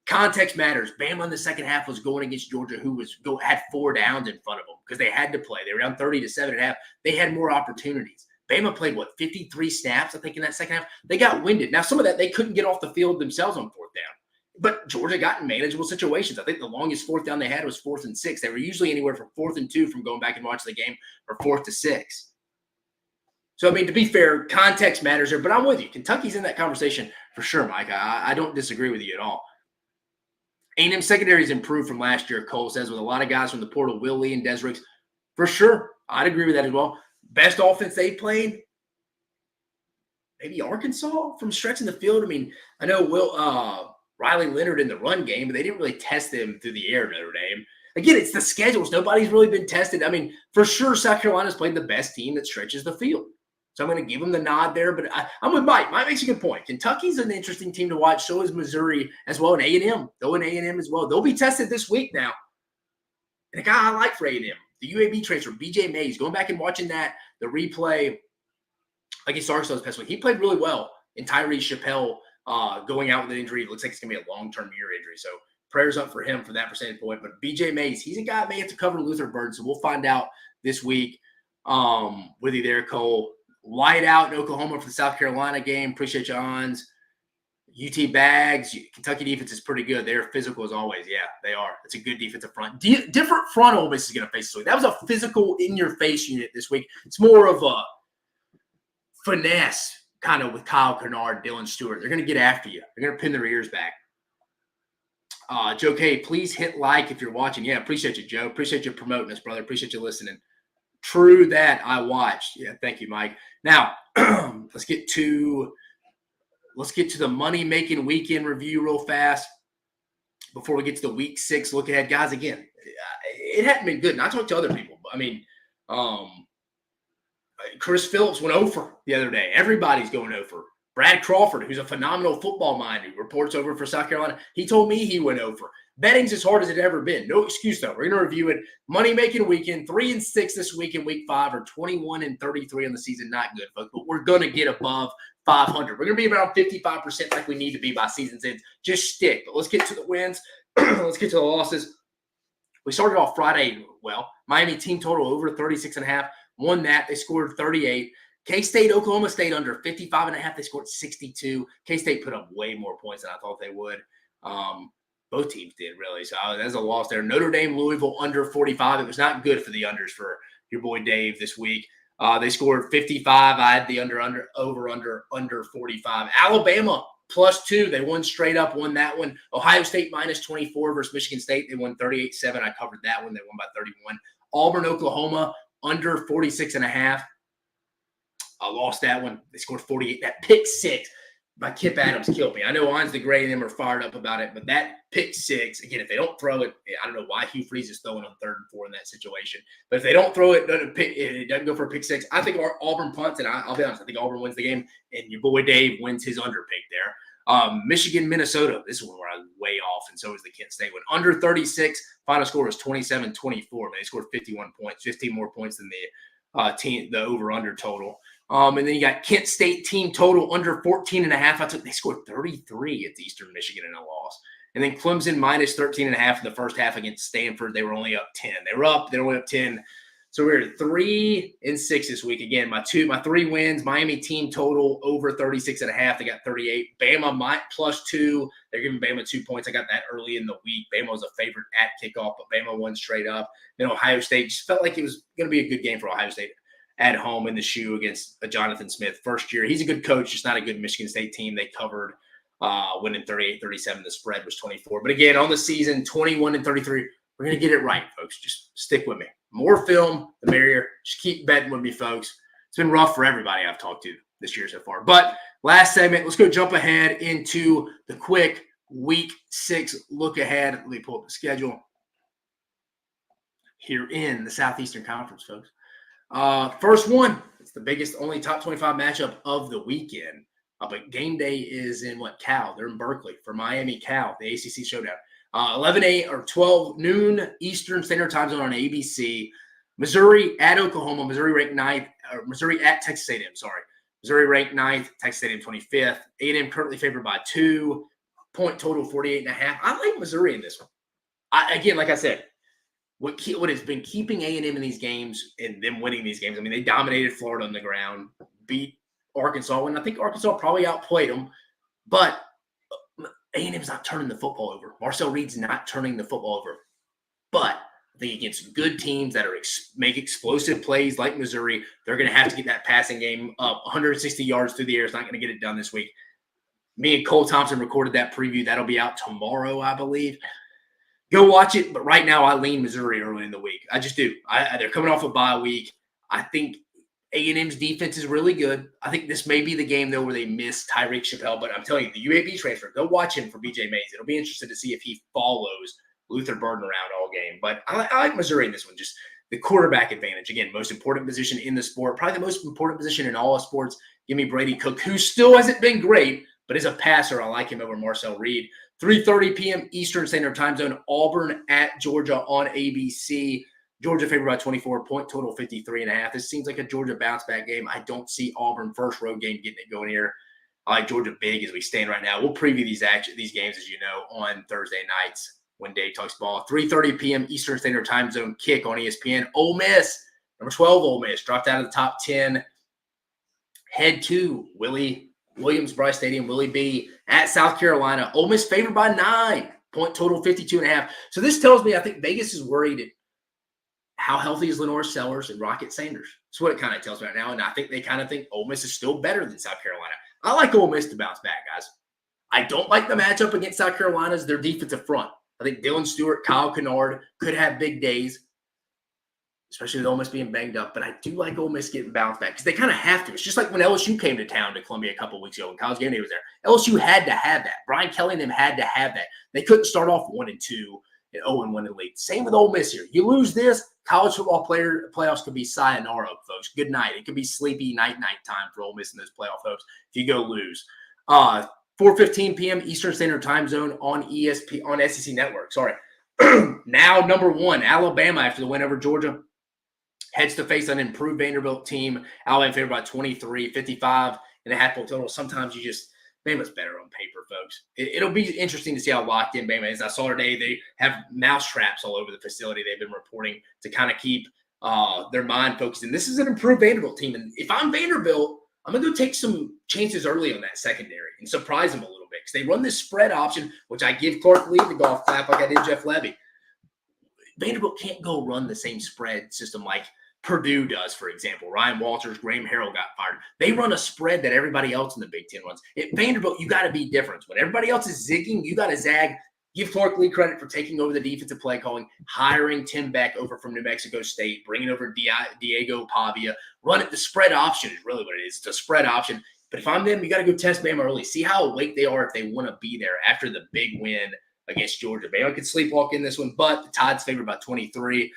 context matters. Bama in the second half was going against Georgia, who had 4 downs in front of them because they had to play. They were down 30-7.5. They had more opportunities. Bama played, 53 snaps, I think, in that second half. They got winded. Now, some of that, they couldn't get off the field themselves on 4th down. But Georgia got in manageable situations. I think the longest 4th down they had was 4th and 6. They were usually anywhere from 4th and 2 from going back and watching the game, or 4th to 6. So, to be fair, context matters there. But I'm with you. Kentucky's in that conversation for sure, Mike. I don't disagree with you at all. A&M secondary's improved from last year, Cole says, with a lot of guys from the portal, Will Lee and Desricks. For sure. I'd agree with that as well. Best offense they played? Maybe Arkansas from stretching the field. I know Riley Leonard in the run game, but they didn't really test them through the air, Notre Dame. Again, it's the schedules. Nobody's really been tested. For sure, South Carolina's played the best team that stretches the field. So I'm going to give them the nod there, but I'm with Mike. Mike makes a good point. Kentucky's an interesting team to watch. So is Missouri as well, and A&M. Though in A&M as well. They'll be tested this week now. And a guy I like for A&M, the UAB transfer, BJ Mays, going back and watching the replay against Arkansas this past week. He played really well in Tyrese Chappelle going out with an injury. It looks like it's going to be a long-term year injury. So prayers up for him for that percentage point. But BJ Mays, he's a guy that may have to cover Luther Bird. So we'll find out this week with you there, Cole. Light out in Oklahoma for the South Carolina game. Appreciate you, Ons. UT Bags, Kentucky defense is pretty good. They're physical as always. Yeah, they are. It's a good defensive front. Different front Ole Miss is going to face this week. That was a physical, in-your-face unit this week. It's more of a finesse kind of with Kyle Kennard, Dylan Stewart. They're going to get after you. They're going to pin their ears back. Joe K, please hit like if you're watching. Yeah, appreciate you, Joe. Appreciate you promoting us, brother. Appreciate you listening. True that, I watched. Yeah, thank you, Mike. Now, let's get to the money-making weekend review real fast before we get to the Week 6 look ahead. Guys, again, it hadn't been good. And I talked to other people. I mean, Chris Phillips went over the other day. Everybody's going over. Brad Crawford, who's a phenomenal football mind who reports over for South Carolina, he told me he went over. Betting's as hard as it ever been. No excuse, though. We're going to review it. Money-making weekend, 3-6 this week in Week 5, or 21-33 on the season. Not good, folks, but we're going to get above 500. We're going to be around 55% like we need to be by season's end. Just stick. But let's get to the wins. Let's get to the losses. We started off Friday well. Miami team total over 36.5. Won that. They scored 38. K-State, Oklahoma State under 55.5. They scored 62. K-State put up way more points than I thought they would. Both teams did, really. So that's a loss there. Notre Dame, Louisville under 45. It was not good for the unders for your boy Dave this week. They scored 55. I had the under 45. Alabama +2. They won straight up, won that one. Ohio State -24 versus Michigan State. They won 38-7. I covered that one. They won by 31. Auburn, Oklahoma under 46.5. I lost that one. They scored 48. That pick six by Kip Adams killed me. I know Ons the Gray and them are fired up about it, but that pick six, again, if they don't throw it, I don't know why Hugh Freeze is throwing on 3rd and 4 in that situation. But if they don't throw it, it doesn't go for a pick six. I think Auburn punts, and I'll be honest, I think Auburn wins the game, and your boy Dave wins his under pick there. Michigan, Minnesota. This is one where I was way off, and so is the Kent State one. Under 36. Final score was 27-24. They scored 51 points, 15 more points than the over-under total. And then you got Kent State team total under 14.5. They scored 33 at Eastern Michigan in a loss. And then Clemson -13.5 in the first half against Stanford. They were only up 10. They were only up 10. So we're 3-6 this week. Again, my 3 wins. Miami team total over 36.5. They got 38. Bama +2. They're giving Bama 2 points. I got that early in the week. Bama was a favorite at kickoff, but Bama won straight up. Then Ohio State just felt like it was going to be a good game for Ohio State at home in the shoe against Jonathan Smith. First year. He's a good coach, just not a good Michigan State team. They covered, winning 38-37. The spread was 24. But again, on the season, 21-33. We're going to get it right, folks. Just stick with me. More film, the merrier. Just keep betting with me, folks. It's been rough for everybody I've talked to this year so far. But last segment, let's go jump ahead into the quick Week 6 look ahead. Let me pull up the schedule here in the Southeastern Conference, folks. First one, it's the biggest, only top 25 matchup of the weekend. But game day is in Cal. They're in Berkeley for Miami Cal, the ACC showdown. 12 noon Eastern Standard Time Zone on ABC. Missouri at Oklahoma. Missouri ranked 9th. Missouri at Texas A&M, sorry. Missouri ranked 9th. Texas A&M 25th. A&M currently favored by 2. Point total 48.5. I like Missouri in this one. Again, like I said, what has been keeping A&M in these games and them winning these games, I mean, they dominated Florida on the ground, beat Arkansas, and I think Arkansas probably outplayed them, but A&M's not turning the football over. Marcel Reed's not turning the football over. But I think against good teams that are make explosive plays like Missouri, they're going to have to get that passing game up. 160 yards through the air is not going to get it done this week. Me and Cole Thompson recorded that preview. That'll be out tomorrow, I believe. Go watch it. But right now, I lean Missouri early in the week. I just do. They're coming off a bye week. I think A&M's defense is really good. I think this may be the game, though, where they miss Tyreek Chappelle. But I'm telling you, the UAB transfer, go watch him for BJ Mays. It'll be interesting to see if he follows Luther Burden around all game. But I like Missouri in this one. Just the quarterback advantage. Again, most important position in the sport. Probably the most important position in all of sports. Give me Brady Cook, who still hasn't been great, but is a passer. I like him over Marcel Reed. 3:30 p.m. Eastern Standard Time Zone. Auburn at Georgia on ABC. Georgia favored by 24. Point total 53.5. This seems like a Georgia bounce-back game. I don't see Auburn first road game getting it going here. I like Georgia big as we stand right now. We'll preview these games, as you know, on Thursday nights when Dave talks ball. 3:30 p.m. Eastern Standard Time Zone kick on ESPN. Ole Miss, number 12 Ole Miss, dropped out of the top 10. Head to Willie Williams-Brice Stadium. Will he be at South Carolina? Ole Miss favored by 9. Point total 52.5. So this tells me I think Vegas is worried how healthy is Lenore Sellers and Rocket Sanders. That's what it kind of tells me right now. And I think they kind of think Ole Miss is still better than South Carolina. I like Ole Miss to bounce back, guys. I don't like the matchup against South Carolina's their defensive front. I think Dylan Stewart, Kyle Kennard could have big days, especially with Ole Miss being banged up. But I do like Ole Miss getting bounced back because they kind of have to. It's just like when LSU came to town to Columbia a couple of weeks ago when College Game Day was there. LSU had to have that. Brian Kelly and them had to have that. They couldn't start off 1-2 and 0-1 in the league. Same with Ole Miss here. You lose this, college football playoffs could be sayonara, folks. Good night. It could be sleepy night time for Ole Miss in those playoff hopes if you go lose. 4:15 p.m. Eastern Standard Time Zone on SEC Network. Sorry. Now number 1, Alabama after the win over Georgia heads to face an improved Vanderbilt team. Alabama favored by 23, 55.5 point total. Sometimes Bama's better on paper, folks. It'll be interesting to see how locked in Bama is. I saw today they have mouse traps all over the facility. They've been reporting to kind of keep their mind focused. And this is an improved Vanderbilt team. And if I'm Vanderbilt, I'm going to go take some chances early on that secondary and surprise them a little bit because they run this spread option, which I give Clark Lee the golf clap like I did Jeff Levy. Vanderbilt can't go run the same spread system like Purdue does, for example. Ryan Walters, Graham Harrell got fired. They run a spread that everybody else in the Big Ten runs. At Vanderbilt, you got to be different. When everybody else is zigging, you got to zag. Give Clark Lee credit for taking over the defensive play calling, hiring Tim Beck over from New Mexico State, bringing over Diego Pavia. Run it. The spread option is really what it is. It's a spread option. But if I'm them, you got to go test Bama early. See how awake they are if they want to be there after the big win against Georgia. Bama could sleepwalk in this one, but the Tide's favored by 23.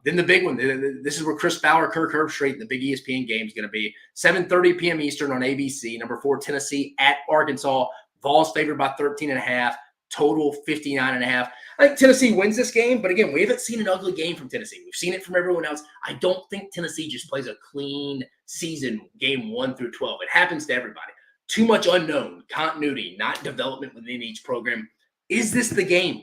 Then the big one. This is where Chris Bauer, Kirk Herbstreit, the big ESPN game is going to be. 7:30 p.m. Eastern on ABC. Number 4, Tennessee at Arkansas. Vols favored by 13.5. Total 59.5. I think Tennessee wins this game, but again, we haven't seen an ugly game from Tennessee. We've seen it from everyone else. I don't think Tennessee just plays a clean season game 1 through 12. It happens to everybody. Too much unknown, continuity, not development within each program. Is this the game?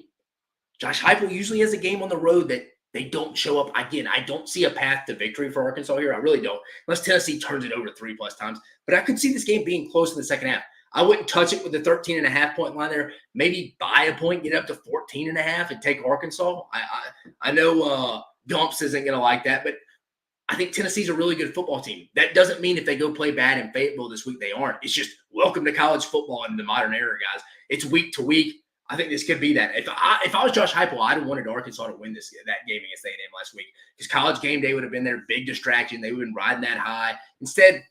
Josh Heupel usually has a game on the road that they don't show up. Again, I don't see a path to victory for Arkansas here. I really don't, unless Tennessee turns it over 3+ times. But I could see this game being close in the second half. I wouldn't touch it with the 13.5 point line there. Maybe buy a point, get up to 14.5 and take Arkansas. I know Gumps isn't going to like that, but I think Tennessee's a really good football team. That doesn't mean if they go play bad in Fayetteville this week, they aren't. It's just welcome to college football in the modern era, guys. It's week to week. I think this could be that. If I was Josh Heupel, I'd have wanted Arkansas to win that game against A&M last week because College Game Day would have been their big distraction. They would have been riding that high. Instead,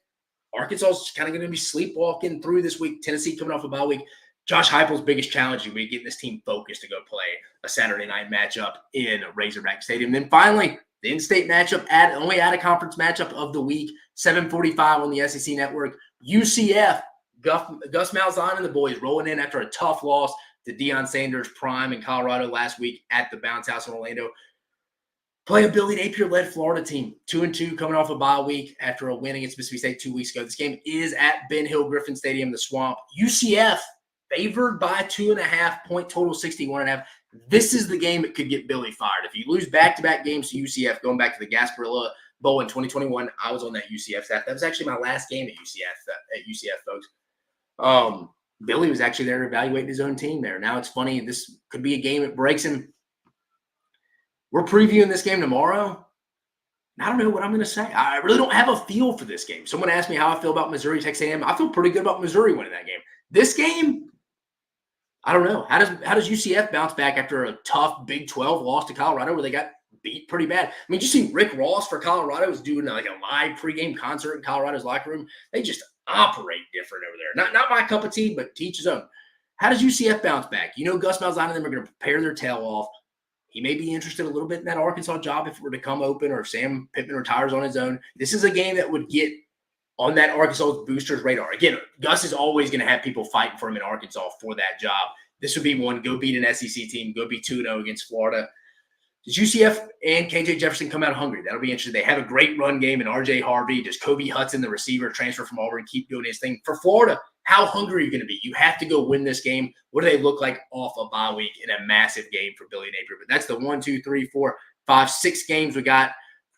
Arkansas is kind of going to be sleepwalking through this week. Tennessee coming off a bye week. Josh Heupel's biggest challenge will be getting this team focused to go play a Saturday night matchup in Razorback Stadium. And then finally, the in-state matchup, only out-of-conference matchup of the week, 7:45 on the SEC Network. UCF, Gus Malzahn and the boys rolling in after a tough loss to Deion Sanders' prime in Colorado last week at the Bounce House in Orlando. Play a Billy Napier-led Florida team, 2-2, coming off a bye week after a win against Mississippi State 2 weeks ago. This game is at Ben Hill Griffin Stadium, the Swamp. UCF favored by 2.5, point total 61.5. This is the game that could get Billy fired. If you lose back-to-back games to UCF, going back to the Gasparilla Bowl in 2021, I was on that UCF staff. That was actually my last game at UCF, folks. Billy was actually there evaluating his own team there. Now it's funny. This could be a game that breaks him. We're previewing this game tomorrow. I don't know what I'm going to say. I really don't have a feel for this game. Someone asked me how I feel about Missouri, Texas A&M. I feel pretty good about Missouri winning that game. This game, I don't know. How does UCF bounce back after a tough Big 12 loss to Colorado where they got beat pretty bad? I mean, did you see Rick Ross for Colorado was doing like a live pregame concert in Colorado's locker room? They just operate different over there. Not my cup of tea, but to each his own. How does UCF bounce back? You know Gus Malzahn and them are going to prepare their tail off. He may be interested a little bit in that Arkansas job if it were to come open or if Sam Pittman retires on his own. This is a game that would get on that Arkansas boosters radar. Again, Gus is always going to have people fighting for him in Arkansas for that job. This would be one. Go beat an SEC team. Go be 2-0 against Florida. Does UCF and KJ Jefferson come out hungry? That'll be interesting. They have a great run game in RJ Harvey. Does Kobe Hudson, the receiver, transfer from Auburn, keep doing his thing? For Florida, how hungry are you going to be? You have to go win this game. What do they look like off a bye week in a massive game for Billy Napier? But that's the 1, 2, 3, 4, 5, 6 games. We got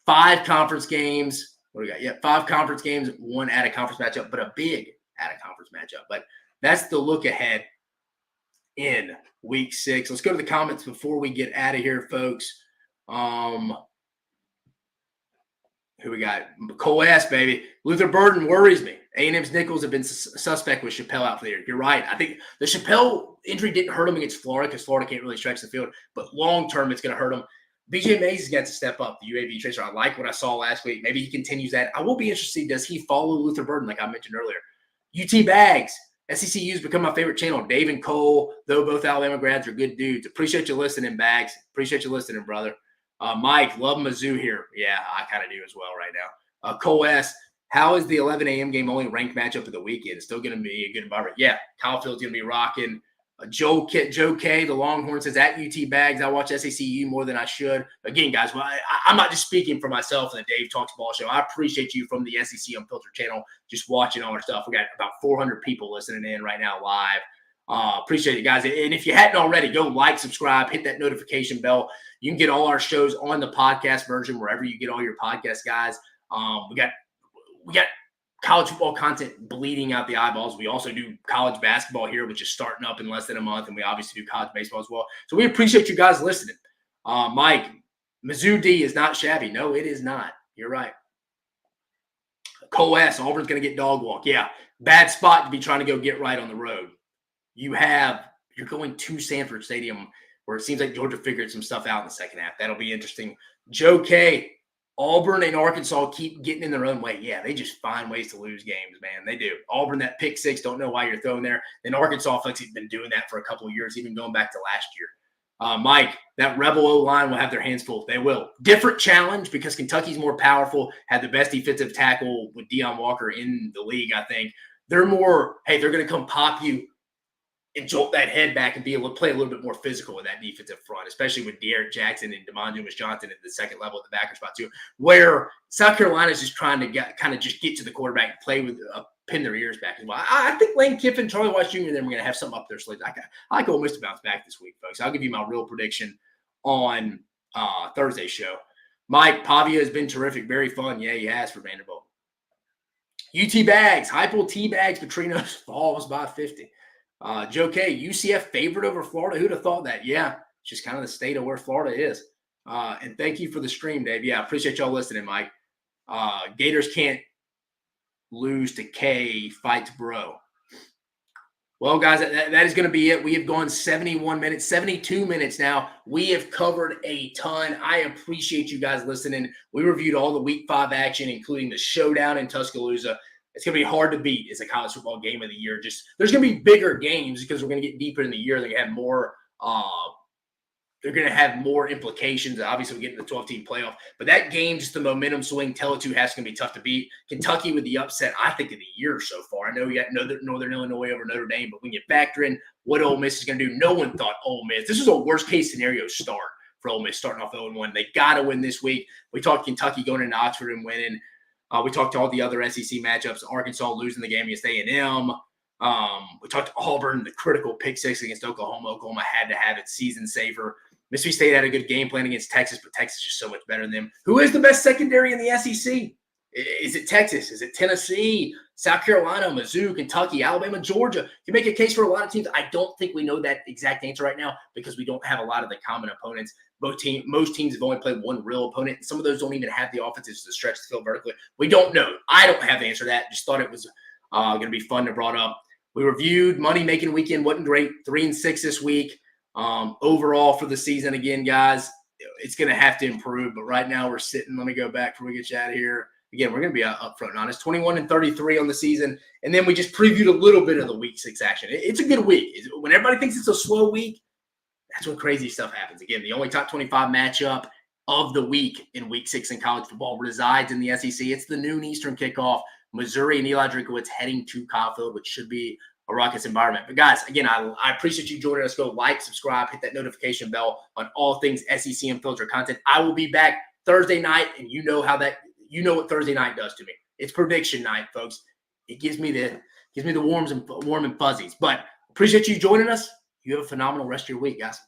5 conference games. What do we got? Yeah, 5 conference games, 1 at a conference matchup, but a big at a conference matchup. But that's the look ahead in week 6. Let's go to the comments before we get out of here, folks. Who we got? Cole S, baby. Luther Burden worries me. A&M's nickels have been suspect with Chappelle out for the year. You're right. I think the Chappelle injury didn't hurt him against Florida because Florida can't really stretch the field. But long-term, it's going to hurt him. BJ Mays has got to step up, the UAB tracer. I like what I saw last week. Maybe he continues that. I will be interested. Does he follow Luther Burden like I mentioned earlier? UT Bags. SECU's become my favorite channel. Dave and Cole, though both Alabama grads, are good dudes. Appreciate you listening, Bags. Appreciate you listening, brother. Mike, love Mizzou here. Yeah, I kind of do as well right now. Cole S, how is the 11 a.m. game only ranked matchup of the weekend? It's still going to be a good environment. Yeah, Kyle Field's going to be rocking. Joe K, the Longhorn, says, at UT Bags, I watch SECU more than I should. Again, guys, well, I'm not just speaking for myself and the Dave Talks Ball Show. I appreciate you from the SEC Unfiltered channel just watching all our stuff. We got about 400 people listening in right now live. Appreciate it, guys. And if you hadn't already, go like, subscribe, hit that notification bell. You can get all our shows on the podcast version wherever you get all your podcasts, guys. We got college football content bleeding out the eyeballs. We also do college basketball here, which is starting up in less than a month, and we obviously do college baseball as well. So we appreciate you guys listening. Mike, Mizzou D is not shabby. No, it is not. You're right. Cole S, Auburn's going to get dog walk. Yeah, bad spot to be trying to go get right on the road. You're going to Sanford Stadium where it seems like Georgia figured some stuff out in the second half. That'll be interesting. Joe K, Auburn and Arkansas keep getting in their own way. Yeah, they just find ways to lose games, man. They do. Auburn, that pick 6, don't know why you're throwing there. Then Arkansas, folks, have been doing that for a couple of years, even going back to last year. Mike, that Rebel O-line will have their hands full. They will. Different challenge because Kentucky's more powerful, had the best defensive tackle with Deion Walker in the league, I think. They're more, hey, they're going to come pop you and jolt that head back and be able to play a little bit more physical with that defensive front, especially with De'Aaron Jackson and Damon Dumas-Johnson at the second level at the backer spot too, where South Carolina is just trying to get to the quarterback and play with pin their ears back as well. I think Lane Kiffin, Charlie Weiss Jr., then we're going to have something up their sleeves. I like Ole Miss to bounce back this week, folks. I'll give you my real prediction on Thursday's show. Mike, Pavia has been terrific. Very fun. Yeah, he has for Vanderbilt. UT Bags, Heupel T-Bags, Petrinos falls by 50. Joe K, UCF favorite over Florida. Who'd have thought that? Yeah, it's just kind of the state of where Florida is. And thank you for the stream, Dave. Yeah, I appreciate y'all listening, Mike. Gators can't lose to K, fights bro. Well, guys, that is going to be it. We have gone 71 minutes, 72 minutes now. We have covered a ton. I appreciate you guys listening. We reviewed all the Week 5 action, including the showdown in Tuscaloosa. It's going to be hard to beat as a college football game of the year. Just there's going to be bigger games because we're going to get deeper in the year. They're going to have more. They're going to have more implications. Obviously, we get in the 12-team playoff, but that game, just the momentum swing, Tele2 has going to be tough to beat. Kentucky with the upset, I think, of the year so far. I know we got Northern Illinois over Notre Dame, but when you factor in what Ole Miss is going to do, no one thought Ole Miss. This is a worst-case scenario start for Ole Miss, starting off 0-1. They got to win this week. We talked Kentucky going into Oxford and winning. We talked to all the other SEC matchups. Arkansas losing the game against A&M. We talked to Auburn, the critical pick 6 against Oklahoma. Oklahoma had to have it, season saver. Mississippi State had a good game plan against Texas, but Texas is just so much better than them. Who is the best secondary in the SEC? Is it Texas? Is it Tennessee, South Carolina, Mizzou, Kentucky, Alabama, Georgia? You make a case for a lot of teams. I don't think we know that exact answer right now because we don't have a lot of the common opponents. Most teams have only played one real opponent. Some of those don't even have the offenses to stretch the field vertically. We don't know. I don't have the answer to that. Just thought it was going to be fun to brought up. We reviewed Money Making Weekend. Wasn't great. 3-6 this week. Overall for the season, again, guys, it's going to have to improve. But right now we're sitting. Let me go back before we get you out of here. Again, we're going to be upfront and honest. 21-33 on the season. And then we just previewed a little bit of the Week 6 action. It's a good week. When everybody thinks it's a slow week, that's when crazy stuff happens. Again, the only top 25 matchup of the week in Week 6 in college football resides in the SEC. It's the noon Eastern kickoff. Missouri and Eli Drinkowitz heading to Kyle Field, which should be a raucous environment. But guys, again, I appreciate you joining us. Go like, subscribe, hit that notification bell on all things SEC Unfiltered content. I will be back Thursday night, and you know what Thursday night does to me. It's prediction night, folks. It gives me the warm and fuzzies. But appreciate you joining us. You have a phenomenal rest of your week, guys.